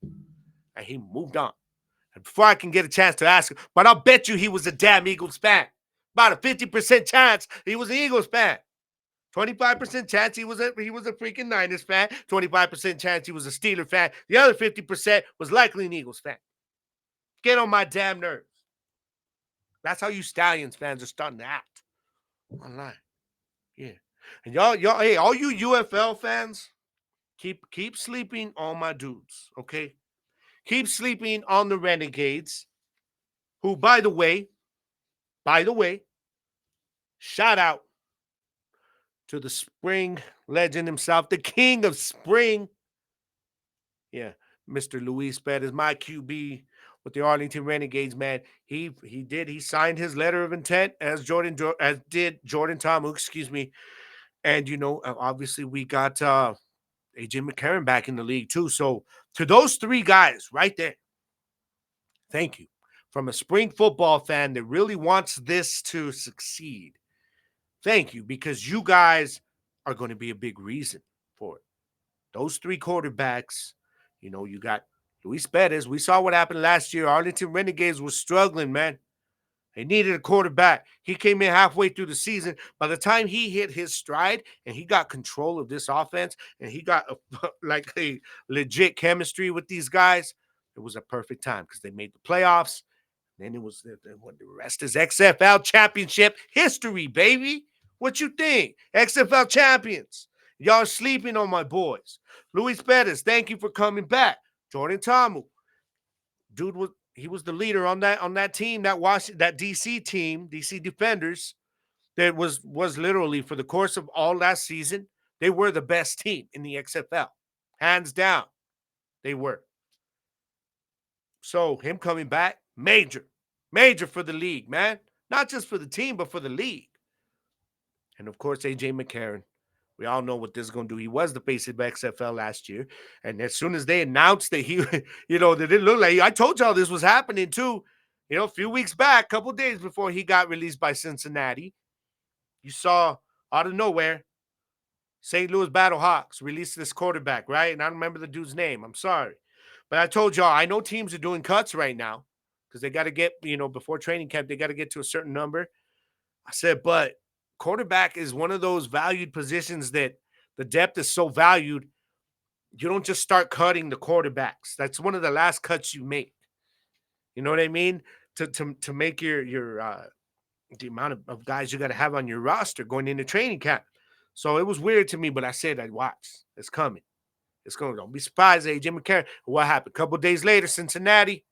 And he moved on. And before I can get a chance to ask him, but I'll bet you he was a damn Eagles fan. About a 50% chance he was an Eagles fan. 25% chance he was a freaking Niners fan. 25% chance he was a Steeler fan. The other 50% was likely an Eagles fan. Get on my damn nerves. That's how you Stallions fans are starting to act online. Yeah. And y'all, hey, all you UFL fans, keep sleeping on my dudes, okay? Keep sleeping on the Renegades, who, by the way, shout out to the spring legend himself, the king of spring. Yeah, Mr. Luis Perez, my QB with the Arlington Renegades, man. He signed his letter of intent as did Jordan Ta'amu, excuse me. And obviously we got AJ McCarron back in the league too. So to those three guys right there, thank you. From a spring football fan that really wants this to succeed. Thank you, because you guys are going to be a big reason for it. Those three quarterbacks, you got Luis Perez. We saw what happened last year. Arlington Renegades was struggling, man. They needed a quarterback. He came in halfway through the season. By the time he hit his stride and he got control of this offense and he got like a legit chemistry with these guys, it was a perfect time because they made the playoffs. Then it was the rest is XFL championship history, baby. What you think? XFL champions. Y'all sleeping on my boys. Luis Perez, thank you for coming back. Jordan Ta'amu, dude, was the leader on that team, that DC team, DC Defenders, that was literally for the course of all last season, they were the best team in the XFL, hands down. They were. So him coming back, major for the league, man. Not just for the team, but for the league. And of course, AJ McCarron, We all know what this is going to do. He was the face of XFL last year. And as soon as they announced that he, that it looked like, I told y'all this was happening too. A few weeks back, a couple days before he got released by Cincinnati, you saw out of nowhere, St. Louis Battlehawks released this quarterback, right? And I don't remember the dude's name. I'm sorry. But I told y'all, I know teams are doing cuts right now because they got to get, before training camp, they got to get to a certain number. I said, but quarterback is one of those valued positions that the depth is so valued. You don't just start cutting the quarterbacks. That's one of the last cuts you make. You know what I mean? To make your the amount of guys you got to have on your roster going into training camp. So it was weird to me, but I said, I'd watch. It's coming. It's going. Don't be surprised, AJ McCarron. What happened? A couple days later, Cincinnati,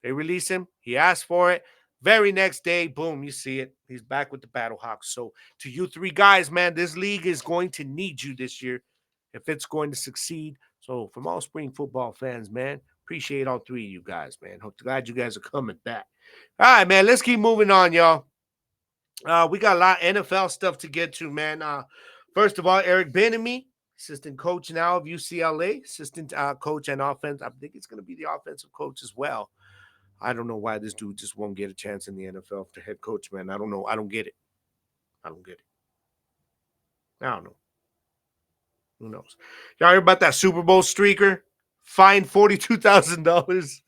they release him. He asked for it. Very next day, boom, you see it. He's back with the Battlehawks. So to you three guys, man, this league is going to need you this year if it's going to succeed. So from all spring football fans, man, appreciate all three of you guys, man. Glad you guys are coming back. All right, man, let's keep moving on, y'all. We got a lot of NFL stuff to get to, man. First of all, Eric Bieniemy, assistant coach now of UCLA, assistant coach and offense. I think it's going to be the offensive coach as well. I don't know why this dude just won't get a chance in the NFL for head coach, man. I don't know. I don't get it. I don't know. Who knows? Y'all heard about that Super Bowl streaker? Fined $42,000.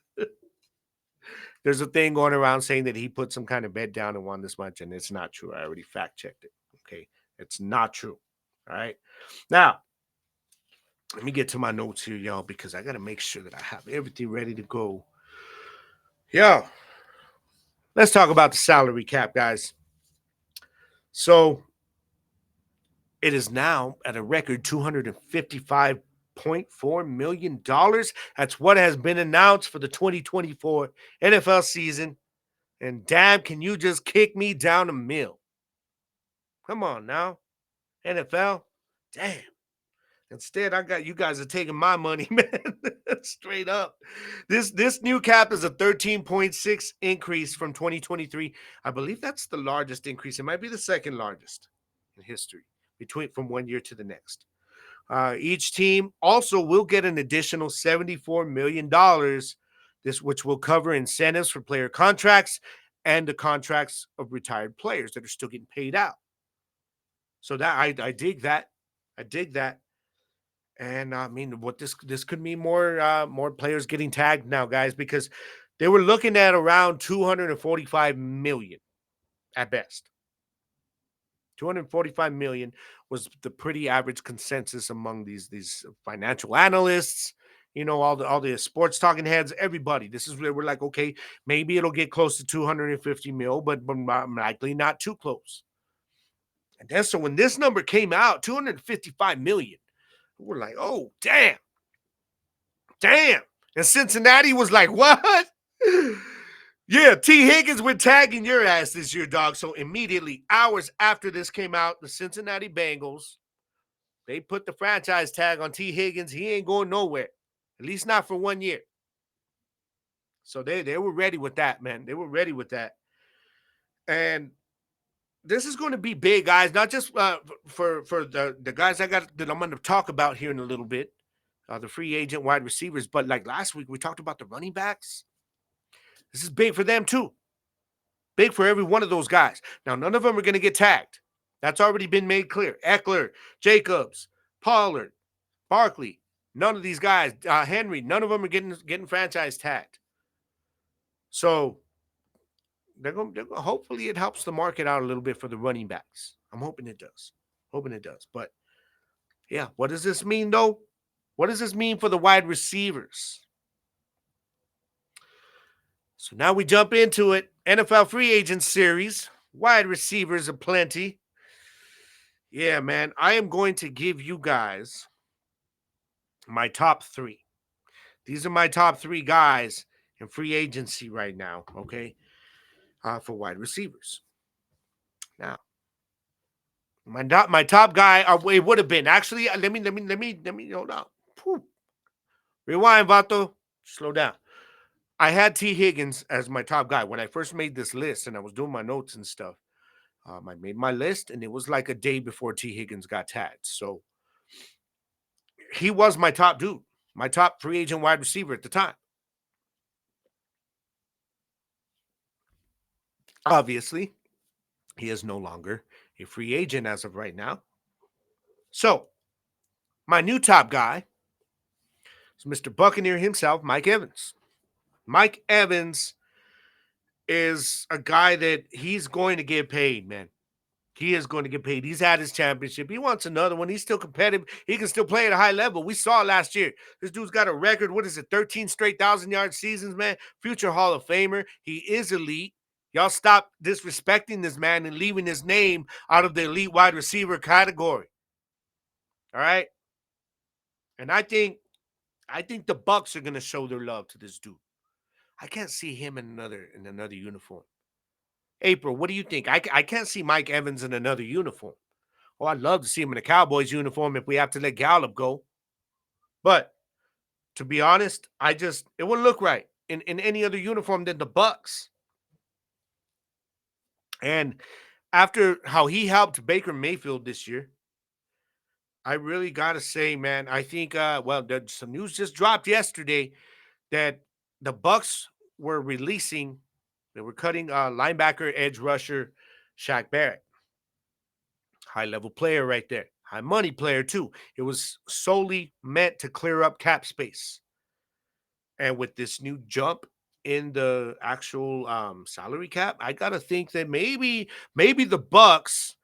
There's a thing going around saying that he put some kind of bet down and won this much, and it's not true. I already fact-checked it. Okay? It's not true. All right? Now, let me get to my notes here, y'all, because I got to make sure that I have everything ready to go. Yeah. Let's talk about the salary cap, guys. So it is now at a record $255.4 million. That's what has been announced for the 2024 NFL season. And damn, can you just kick me down a mill? Come on now. NFL. Damn. Instead, I got you guys are taking my money, man. Straight up. This new cap is a 13.6 increase from 2023. I believe that's the largest increase. It might be the second largest in history from one year to the next. Each team also will get an additional $74 million, which will cover incentives for player contracts and the contracts of retired players that are still getting paid out. So that I dig that. I dig that. And I mean, what this could mean more players getting tagged now, guys, because they were looking at around 245 million at best. 245 million was the pretty average consensus among these financial analysts, all the sports talking heads, everybody. This is where we're like, okay, maybe it'll get close to 250 mil, but likely not too close. And then so when this number came out, 255 million, we're like, oh, damn. And Cincinnati was like, what? Yeah, T. Higgins, we're tagging your ass this year, dog. So immediately, hours after this came out, the Cincinnati Bengals, they put the franchise tag on T. Higgins. He ain't going nowhere, at least not for 1 year. So they were ready with that, man. They were ready with that. And this is going to be big, guys, not just for the guys that I'm going to talk about here in a little bit, the free agent wide receivers. But like last week, we talked about the running backs. This is big for them too. Big for every one of those guys. Now, none of them are going to get tagged. That's already been made clear. Eckler, Jacobs, Pollard, Barkley, none of these guys, Henry, none of them are getting franchise tagged. So they're going hopefully it helps the market out a little bit for the running backs. I'm hoping it does. But yeah, what does this mean though? What does this mean for the wide receivers? So now we jump into it. NFL free agent series. Wide receivers aplenty. Yeah, man. I am going to give you guys my top three. These are my top three guys in free agency right now, okay? For wide receivers. Now, my top guy, it would have been actually. Let me hold on. Whew. Rewind, Vato. Slow down. I had T. Higgins as my top guy when I first made this list and I was doing my notes and stuff. I made my list, and it was like a day before T. Higgins got tagged. So he was my top dude, my top free agent wide receiver at the time. Obviously, he is no longer a free agent as of right now. So my new top guy is Mr. Buccaneer himself, Mike Evans. Mike Evans is a guy that he's going to get paid, man. He is going to get paid. He's had his championship. He wants another one. He's still competitive. He can still play at a high level. We saw it last year. This dude's got a record. What is it? 13 straight 1,000-yard seasons, man. Future Hall of Famer. He is elite. Y'all stop disrespecting this man and leaving his name out of the elite wide receiver category. All right? And I think the Bucs are going to show their love to this dude. I can't see him in another uniform. April, what do you think? I can't see Mike Evans in another uniform. Oh, I'd love to see him in a Cowboys uniform if we have to let Gallup go. But to be honest, it wouldn't look right in any other uniform than the Bucs. And after how he helped Baker Mayfield this year, I really gotta say, man, I think some news just dropped yesterday that the Bucs were they were cutting linebacker edge rusher Shaq Barrett. High level player right there. High money player too. It was solely meant to clear up cap space. And with this new jump in the actual salary cap, I gotta think that maybe the Bucs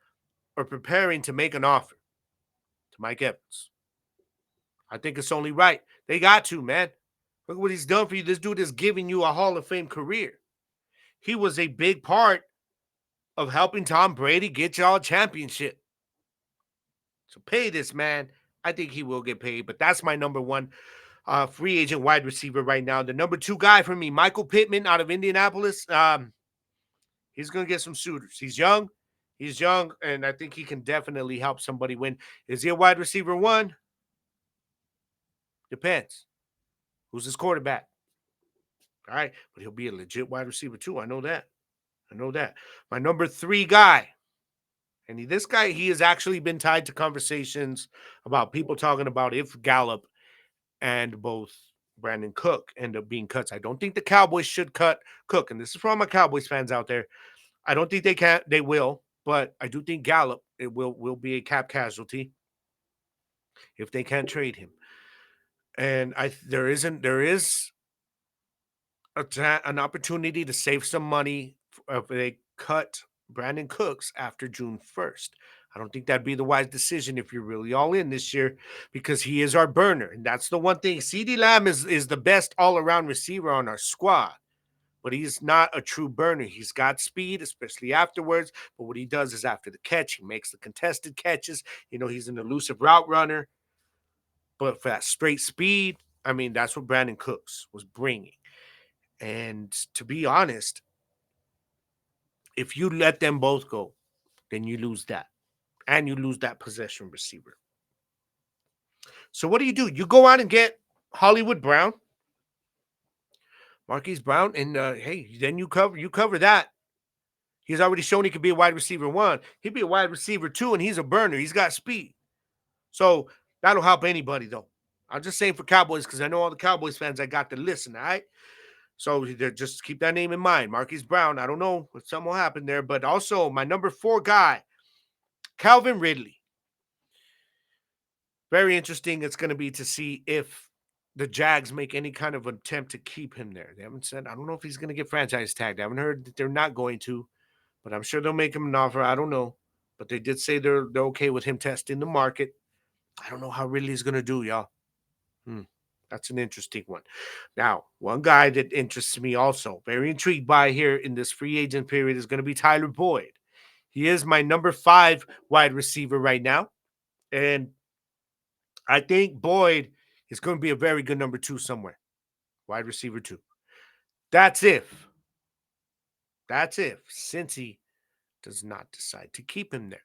are preparing to make an offer to Mike Evans. I think it's only right. They got to, man. Look what he's done for you. This dude is giving you a Hall of Fame career. He was a big part of helping Tom Brady get y'all a championship. So pay this man. I think he will get paid, but that's my number one free agent wide receiver right now. The number two guy for me, Michael Pittman out of Indianapolis. He's going to get some suitors. He's young. And I think he can definitely help somebody win. Is he a wide receiver one? Depends. Who's his quarterback? All right, but he'll be a legit wide receiver too. I know that. My number three guy, and this guy, he has actually been tied to conversations about people talking about if Gallup and both Brandon Cook end up being cuts. I don't think the Cowboys should cut Cook, and this is for all my Cowboys fans out there. I don't think they will, but I do think Gallup will be a cap casualty if they can't trade him. And there is an opportunity to save some money if they cut Brandon Cooks after June 1st. I don't think that'd be the wise decision if you're really all in this year because he is our burner. And that's the one thing. CeeDee Lamb is the best all-around receiver on our squad, but he's not a true burner. He's got speed, especially afterwards. But what he does is after the catch, he makes the contested catches. He's an elusive route runner. But for that straight speed, I mean, that's what Brandon Cooks was bringing. And to be honest, if you let them both go, then you lose that. And you lose that possession receiver. So what do? You go out and get Hollywood Brown, Marquise Brown, and hey, then you cover that. He's already shown he could be a wide receiver one. He'd be a wide receiver two, and he's a burner. He's got speed. So that'll help anybody, though. I'm just saying for Cowboys because I know all the Cowboys fans I got to listen, all right? So just keep that name in mind. Marquise Brown, I don't know if something will happen there, but also my number 4 guy, Calvin Ridley. Very interesting it's going to be to see if the Jags make any kind of attempt to keep him there. They haven't said, I don't know if he's going to get franchise tagged. I haven't heard that they're not going to, but I'm sure they'll make him an offer. I don't know. But they did say they're okay with him testing the market. I don't know how Ridley's going to do, y'all. That's an interesting one. Now, one guy that interests me also, very intrigued by here in this free agent period is going to be Tyler Boyd. He is my number 5 wide receiver right now. And I think Boyd is going to be a very good number 2 somewhere. Wide receiver 2. That's if Cincy does not decide to keep him there.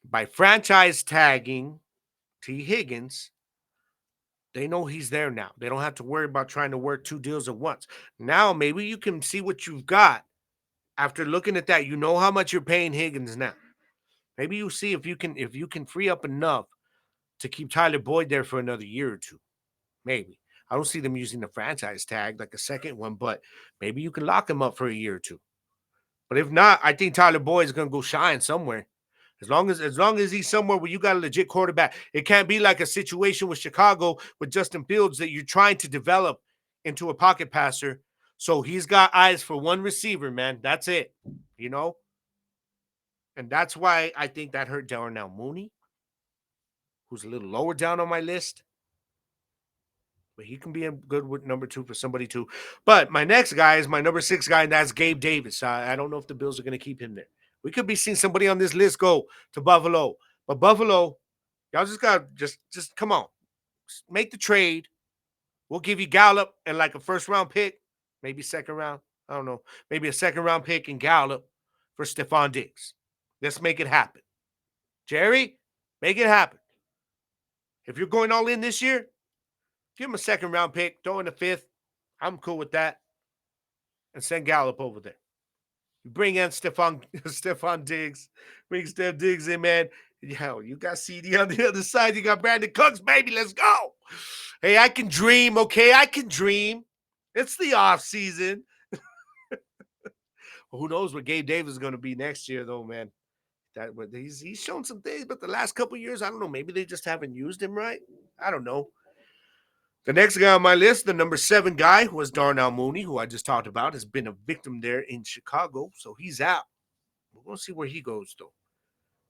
By franchise tagging T. Higgins, they know he's there now. They don't have to worry about trying to work 2 deals at once. Now, maybe you can see what you've got. After looking at that, you know how much you're paying Higgins now. Maybe you see if you can free up enough to keep Tyler Boyd there for another year or two. Maybe. I don't see them using the franchise tag like a second one, but maybe you can lock him up for a year or two. But if not, I think Tyler Boyd is gonna go shine somewhere. As long as he's somewhere where you got a legit quarterback, it can't be like a situation with Chicago with Justin Fields that you're trying to develop into a pocket passer. So he's got eyes for one receiver, man. That's it. You know? And that's why I think that hurt Darnell Mooney, who's a little lower down on my list. But he can be a good with number two for somebody too. But my next guy is my number 6 guy, and that's Gabe Davis. I don't know if the Bills are going to keep him there. We could be seeing somebody on this list go to Buffalo. But Buffalo, y'all just got just come on. Make the trade. We'll give you Gallup and like a first round pick, maybe second round. I don't know. Maybe a second round pick and Gallup for Stephon Diggs. Let's make it happen. Jerry, make it happen. If you're going all in this year, give him a second round pick, throw in the fifth. I'm cool with that. And send Gallup over there. You bring in Stephon Diggs. Bring Steph Diggs in, man. Yo, you got CD on the other side. You got Brandon Cooks, baby. Let's go. Hey, I can dream, okay? I can dream. It's the off season. Well, who knows what Gabe Davis is going to be next year, though, man. He's shown some things, but the last couple years, I don't know. Maybe they just haven't used him right. I don't know. The next guy on my list, the number 7 guy, was Darnell Mooney, who I just talked about, has been a victim there in Chicago, so he's out. We're going to see where he goes, though.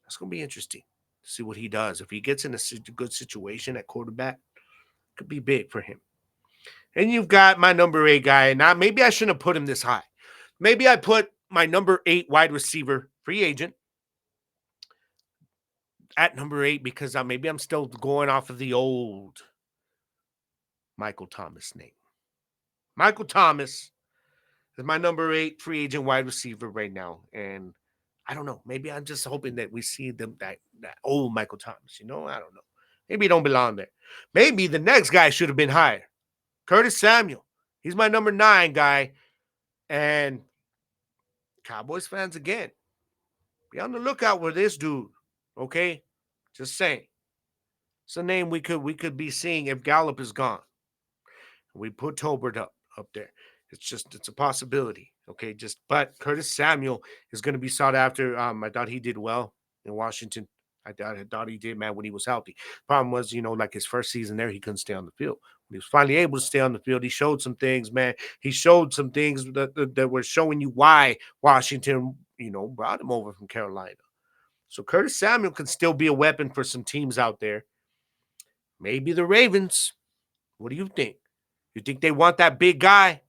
That's going to be interesting to see what he does. If he gets in a good situation at quarterback, it could be big for him. And you've got my number 8 guy, and maybe I shouldn't have put him this high. Maybe I put my number 8 wide receiver, free agent, at number 8 because maybe I'm still going off of the old Michael Thomas name. Michael Thomas is my number 8 free agent wide receiver right now. And I don't know. Maybe I'm just hoping that we see that old Michael Thomas. I don't know. Maybe he don't belong there. Maybe the next guy should have been higher. Curtis Samuel. He's my number 9 guy. And Cowboys fans, again, be on the lookout for this dude. Okay? Just saying. It's a name we could be seeing if Gallup is gone. We put Tolbert up there. It's a possibility. Okay, but Curtis Samuel is going to be sought after. I thought he did well in Washington. I thought he did, man, when he was healthy. Problem was, like his first season there, he couldn't stay on the field. When he was finally able to stay on the field, he showed some things, man. He showed some things that were showing you why Washington, brought him over from Carolina. So Curtis Samuel can still be a weapon for some teams out there. Maybe the Ravens. What do you think? You think they want that big guy,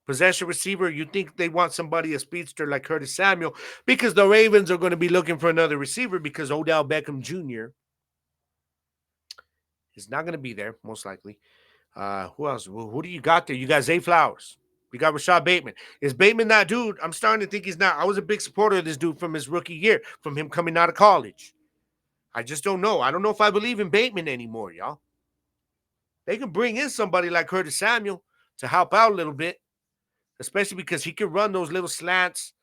possession receiver? You think they want somebody, a speedster like Curtis Samuel? Because the Ravens are going to be looking for another receiver because Odell Beckham Jr. is not going to be there, most likely. Who else? Who do you got there? You got Zay Flowers. You got Rashad Bateman. Is Bateman that dude? I'm starting to think he's not. I was a big supporter of this dude from his rookie year, from him coming out of college. I just don't know. I don't know if I believe in Bateman anymore, y'all. They can bring in somebody like Curtis Samuel to help out a little bit, especially because he could run those little slants,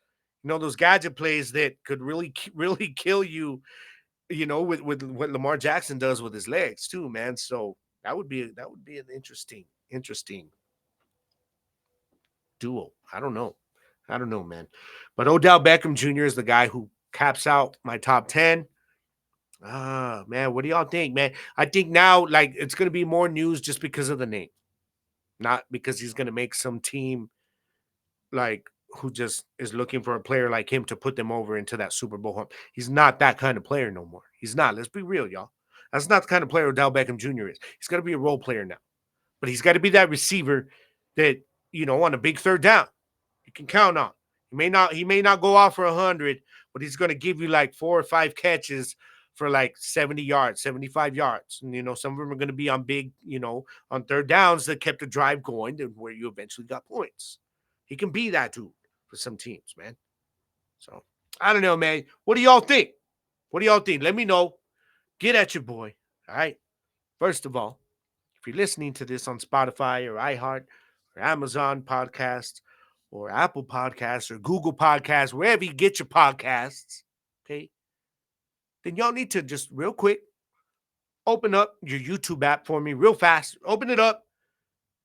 those gadget plays that could really, really kill you, with what Lamar Jackson does with his legs too, man. So that would be an interesting duo. I don't know, man. But Odell Beckham Jr. is the guy who caps out my top 10. Man, what do y'all think, man? I think now, it's going to be more news just because of the name, not because he's going to make some team who just is looking for a player like him to put them over into that Super Bowl hump. He's not that kind of player no more. He's not. Let's be real, y'all. That's not the kind of player Odell Beckham Jr. is. He's got to be a role player now. But he's got to be that receiver that, on a big third down, you can count on. He may not go off for 100, but he's going to give you 4 or 5 catches for 70 yards, 75 yards. And, some of them are going to be on big, on third downs that kept the drive going to where you eventually got points. He can be that dude for some teams, man. So, I don't know, man. What do y'all think? Let me know. Get at your boy, all right? First of all, if you're listening to this on Spotify or iHeart or Amazon Podcasts or Apple Podcasts or Google Podcasts, wherever you get your podcasts, okay? then y'all need to just real quick open up your YouTube app for me real fast. Open it up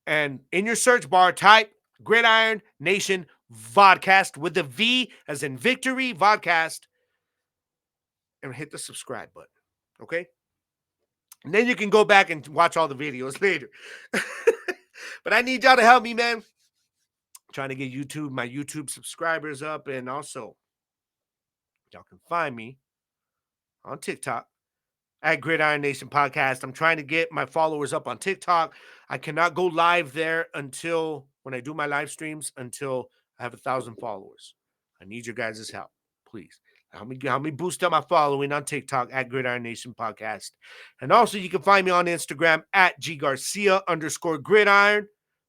and in your search bar, type Gridiron Nation Vodcast with the V as in victory, Vodcast, and hit the subscribe button. Okay? And then you can go back and watch all the videos later. But I need y'all to help me, man. I'm trying to get my YouTube subscribers up, and also y'all can find me on TikTok at Gridiron Nation Podcast. I'm trying to get my followers up on TikTok. I cannot go live there until when I do my live streams until I have 1,000 followers. I need your guys' help, please. Help me boost up my following on TikTok at Gridiron Nation Podcast. And also, you can find me on Instagram at GGarcia_Gridiron.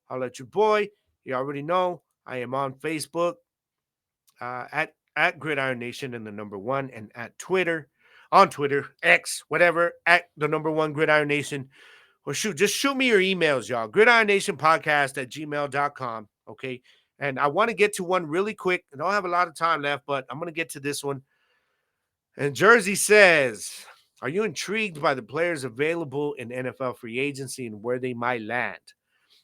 I'll let your boy. You already know I am on Facebook at Gridiron Nation and the number one, and at Twitter, on Twitter, X, whatever, at the number one Gridiron Nation. Or just shoot me your emails, y'all. GridironNationPodcast@gmail.com. Okay. And I want to get to one really quick. I don't have a lot of time left, but I'm going to get to this one. And Jersey says, are you intrigued by the players available in NFL free agency and where they might land?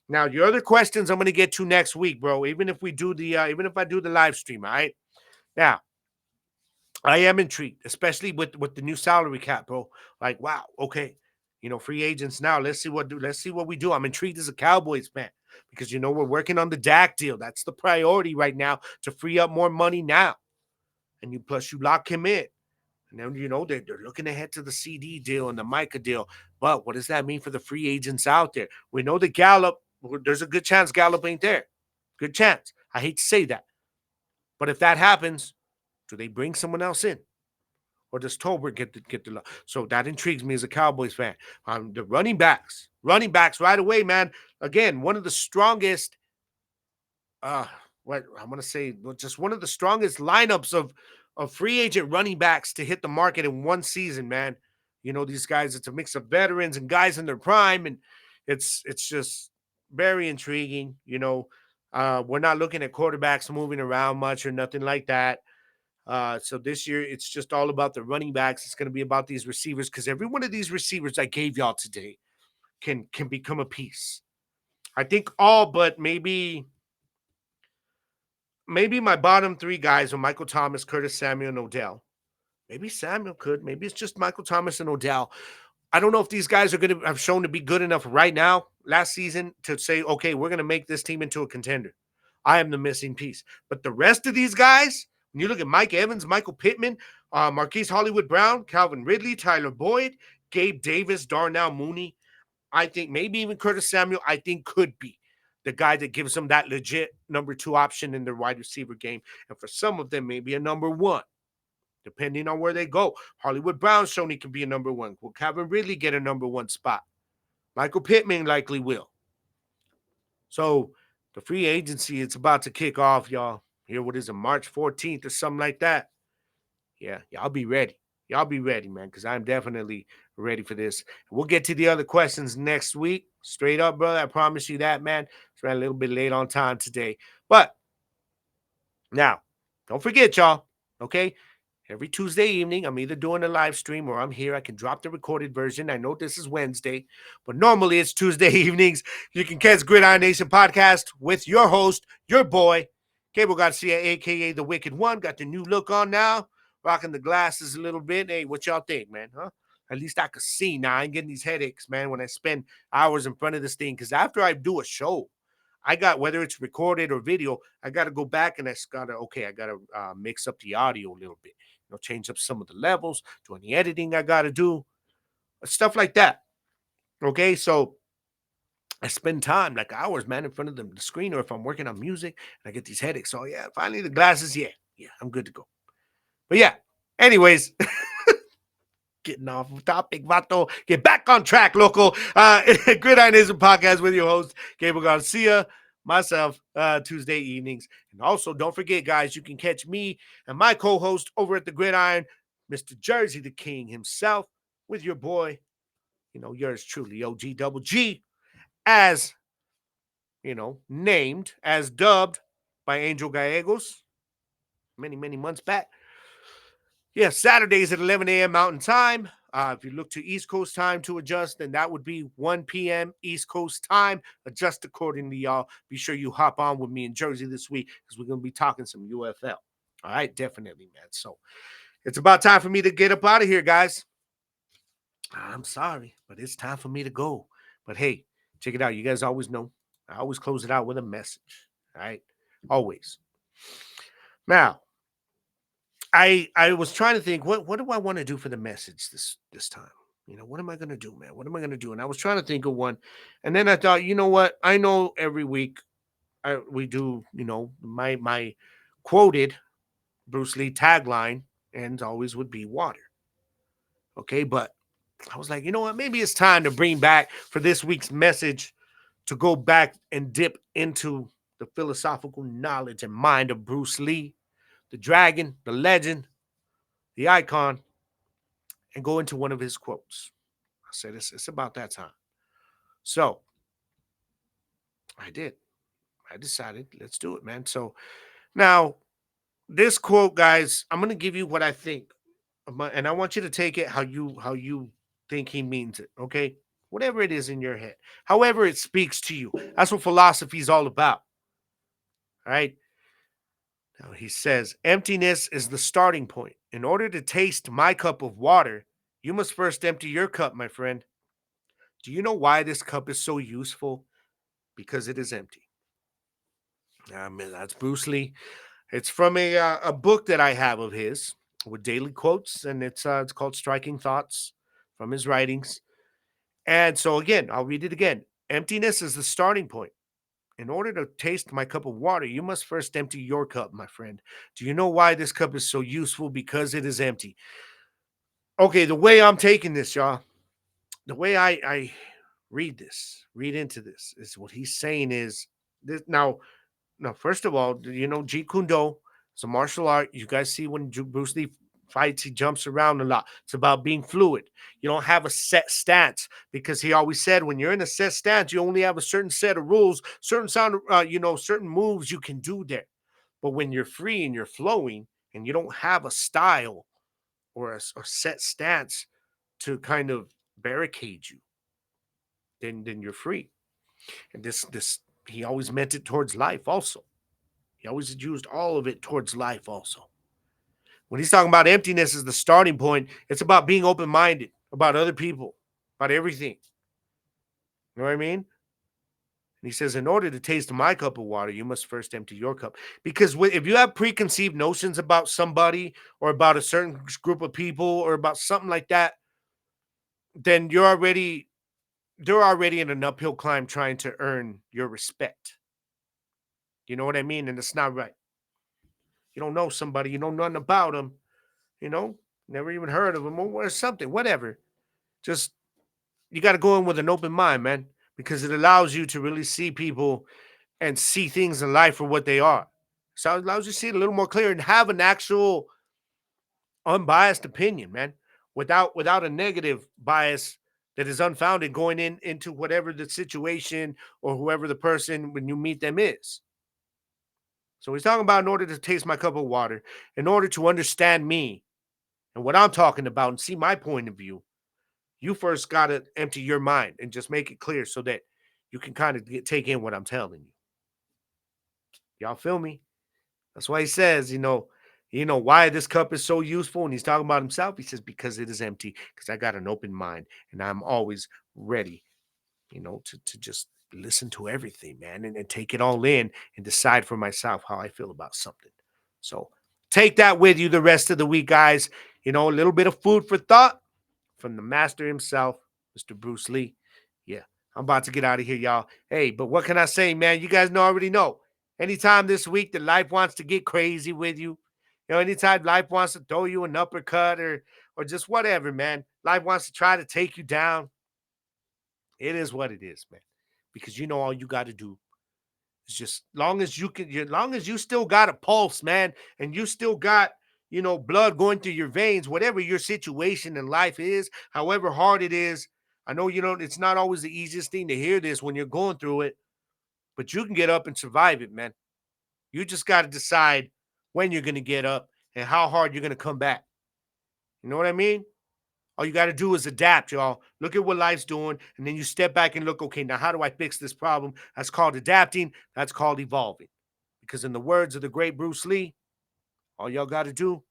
Now, your other questions I'm going to get to next week, bro. Even if I do the live stream, all right? Now, I am intrigued, especially with the new salary cap, bro. Like, wow, okay, free agents now. Let's see what we do. I'm intrigued as a Cowboys fan because we're working on the Dak deal. That's the priority right now to free up more money now, and you lock him in, and then they're looking ahead to the CD deal and the Micah deal. But what does that mean for the free agents out there? We know that Gallup. There's a good chance Gallup ain't there. Good chance. I hate to say that, but if that happens, do they bring someone else in? Or does Tolbert get the love? So that intrigues me as a Cowboys fan. The running backs right away, man. Again, one of the strongest, what I'm gonna say, just one of the strongest lineups of free agent running backs to hit the market in one season, man. These guys, it's a mix of veterans and guys in their prime, and it's just very intriguing. We're not looking at quarterbacks moving around much or nothing like that. So this year, it's just all about the running backs. It's going to be about these receivers because every one of these receivers I gave y'all today can become a piece. I think all but maybe my bottom three guys are Michael Thomas, Curtis Samuel, and Odell. Maybe Samuel could. Maybe it's just Michael Thomas and Odell. I don't know if these guys are going to have shown to be good enough right now, last season, to say, okay, we're going to make this team into a contender. I am the missing piece. But the rest of these guys, when you look at Mike Evans, Michael Pittman, Marquise Hollywood Brown, Calvin Ridley, Tyler Boyd, Gabe Davis, Darnell Mooney, I think maybe even Curtis Samuel, I think could be the guy that gives them that legit number two option in their wide receiver game. And for some of them, maybe a number one, depending on where they go. Hollywood Brown shown he can be a number one. Will Calvin Ridley get a number one spot? Michael Pittman likely will. So the free agency, it's about to kick off, y'all. Here, what is it, March 14th or something like that? Yeah, y'all be ready. Y'all be ready, man, because I'm definitely ready for this. We'll get to the other questions next week. Straight up, brother. I promise you that, man. It's ran a little bit late on time today. But now, don't forget, y'all, okay? Every Tuesday evening, I'm either doing a live stream or I'm here. I can drop the recorded version. I know this is Wednesday, but normally it's Tuesday evenings. You can catch Gridiron Nation Podcast with your host, your boy, Cable Garcia, a.k.a. The Wicked One. Got the new look on now, rocking the glasses a little bit. Hey, what y'all think, man? Huh? At least I could see now. I ain't getting these headaches, man, when I spend hours in front of this thing. Because after I do a show, I got, whether it's recorded or video, I got to go back and I got to mix up the audio a little bit. Change up some of the levels, do any editing I got to do, stuff like that. Okay, so I spend time, like hours, man, in front of the screen, or if I'm working on music and I get these headaches. So, yeah, finally the glasses, yeah, I'm good to go. But, yeah, anyways, getting off topic, Vato. Get back on track, local. Gridiron Nation Podcast with your host, Gabriel Garcia, myself, Tuesday evenings. And also, don't forget, guys, you can catch me and my co-host over at the Gridiron, Mr. Jersey the King himself, with your boy, yours truly, OG Double G, as, named, as dubbed by Angel Gallegos many, many months back. Yeah, Saturdays at 11 a.m. Mountain Time. If you look to East Coast time to adjust, then that would be 1 p.m. East Coast time. Adjust accordingly, y'all. Be sure you hop on with me in Jersey this week because we're going to be talking some UFL. All right, definitely, man. So it's about time for me to get up out of here, guys. I'm sorry, but it's time for me to go. But hey, check it out. You guys always know I always close it out with a message. All right, always. Now, I was trying to think what do I want to do for the message this time. What am I gonna do, man? What am I gonna do? And I was trying to think of one, and then I thought, you know what? I know every week we do, my quoted Bruce Lee tagline ends always would be water. Okay, but I was like, you know what? Maybe it's time to bring back for this week's message to go back and dip into the philosophical knowledge and mind of Bruce Lee, the dragon, the legend, the icon, and go into one of his quotes. I said, it's about that time. So I did. I decided, let's do it, man. So now, this quote, guys, I'm going to give you what I think. And I want you to take it how you think he means it, okay? Whatever it is in your head, however it speaks to you. That's what philosophy is all about. All right. Now he says, emptiness is the starting point. In order to taste my cup of water, you must first empty your cup, my friend. Do you know why this cup is so useful? Because it is empty. I mean, that's Bruce Lee. It's from a book that I have of his with daily quotes, and it's called Striking Thoughts from his writings. And so again, I'll read it again. Emptiness is the starting point. In order to taste my cup of water, you must first empty your cup, my friend. Do you know why this cup is so useful? Because it is empty. Okay, the way I'm taking this, y'all, the way I read into this, is what he's saying is this. Now, first of all, Jeet Kune Do? It's a martial art. You guys see when Bruce Lee fights, he jumps around a lot. It's about being fluid. You don't have a set stance because he always said when you're in a set stance, you only have a certain set of rules, certain moves you can do there. But when you're free and you're flowing and you don't have a style or a set stance to kind of barricade you, then you're free. And this he always meant it towards life also. He always used all of it towards life also. When he's talking about emptiness as the starting point, it's about being open minded about other people, about everything. You know what I mean? And he says, in order to taste my cup of water, you must first empty your cup. Because if you have preconceived notions about somebody or about a certain group of people or about something like that, then they're already in an uphill climb trying to earn your respect. You know what I mean? And it's not right. You don't know somebody, you know nothing about them, you know, never even heard of them or something, whatever. Just you got to go in with an open mind, man, because it allows you to really see people and see things in life for what they are. So it allows you to see it a little more clear and have an actual unbiased opinion, man, without a negative bias that is unfounded going into whatever the situation or whoever the person when you meet them is. So he's talking about in order to taste my cup of water, in order to understand me and what I'm talking about and see my point of view, you first got to empty your mind and just make it clear so that you can kind of take in what I'm telling you. Y'all feel me? That's why he says, why this cup is so useful. And he's talking about himself. He says, because it is empty, because I got an open mind and I'm always ready, to just listen to everything, man, and take it all in and decide for myself how I feel about something. So take that with you the rest of the week, guys. A little bit of food for thought from the master himself, Mr. Bruce Lee. Yeah, I'm about to get out of here, y'all. Hey, but what can I say, man? You guys already know. Anytime this week that life wants to get crazy with you, anytime life wants to throw you an uppercut or just whatever, man. Life wants to try to take you down. It is what it is, man. Because all you got to do is just long as you can, long as you still got a pulse, man, and you still got blood going through your veins, whatever your situation in life is, however hard it is. I know it's not always the easiest thing to hear this when you're going through it, but you can get up and survive it, man. You just got to decide when you're going to get up and how hard you're going to come back. You know what I mean? All you got to do is adapt, y'all. Look at what life's doing, and then you step back and look, okay, now how do I fix this problem? That's called adapting. That's called evolving. Because in the words of the great Bruce Lee, all y'all got to do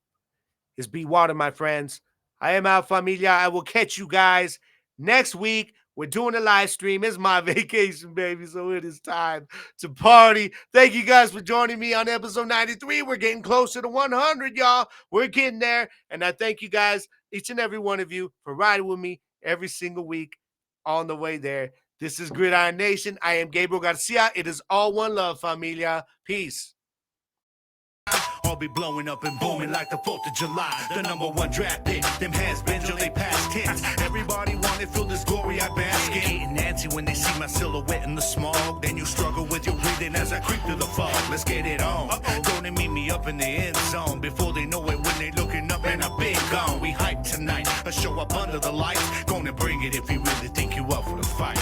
is be water, my friends. I am out, Familia. I will catch you guys next week. We're doing a live stream. It's my vacation, baby, so it is time to party. Thank you guys for joining me on episode 93. We're getting closer to 100, y'all. We're getting there. And I thank you guys, each and every one of you, for riding with me every single week on the way there. This is Gridiron Nation. I am Gabriel Garcia. It is all one love, Familia. Peace. I'll be blowing up and booming like the 4th of July. The #1 draft pick, them has-been till they past tense. Everybody wanna feel this glory I bask in. Getting antsy when they see my silhouette in the smog. Then you struggle with your breathing as I creep through the fog. Let's get it on. Gonna meet me up in the end zone. Before they know it, when they looking up and I've been gone. We hype tonight, I show up under the lights. Gonna bring it if you really think you up for the fight.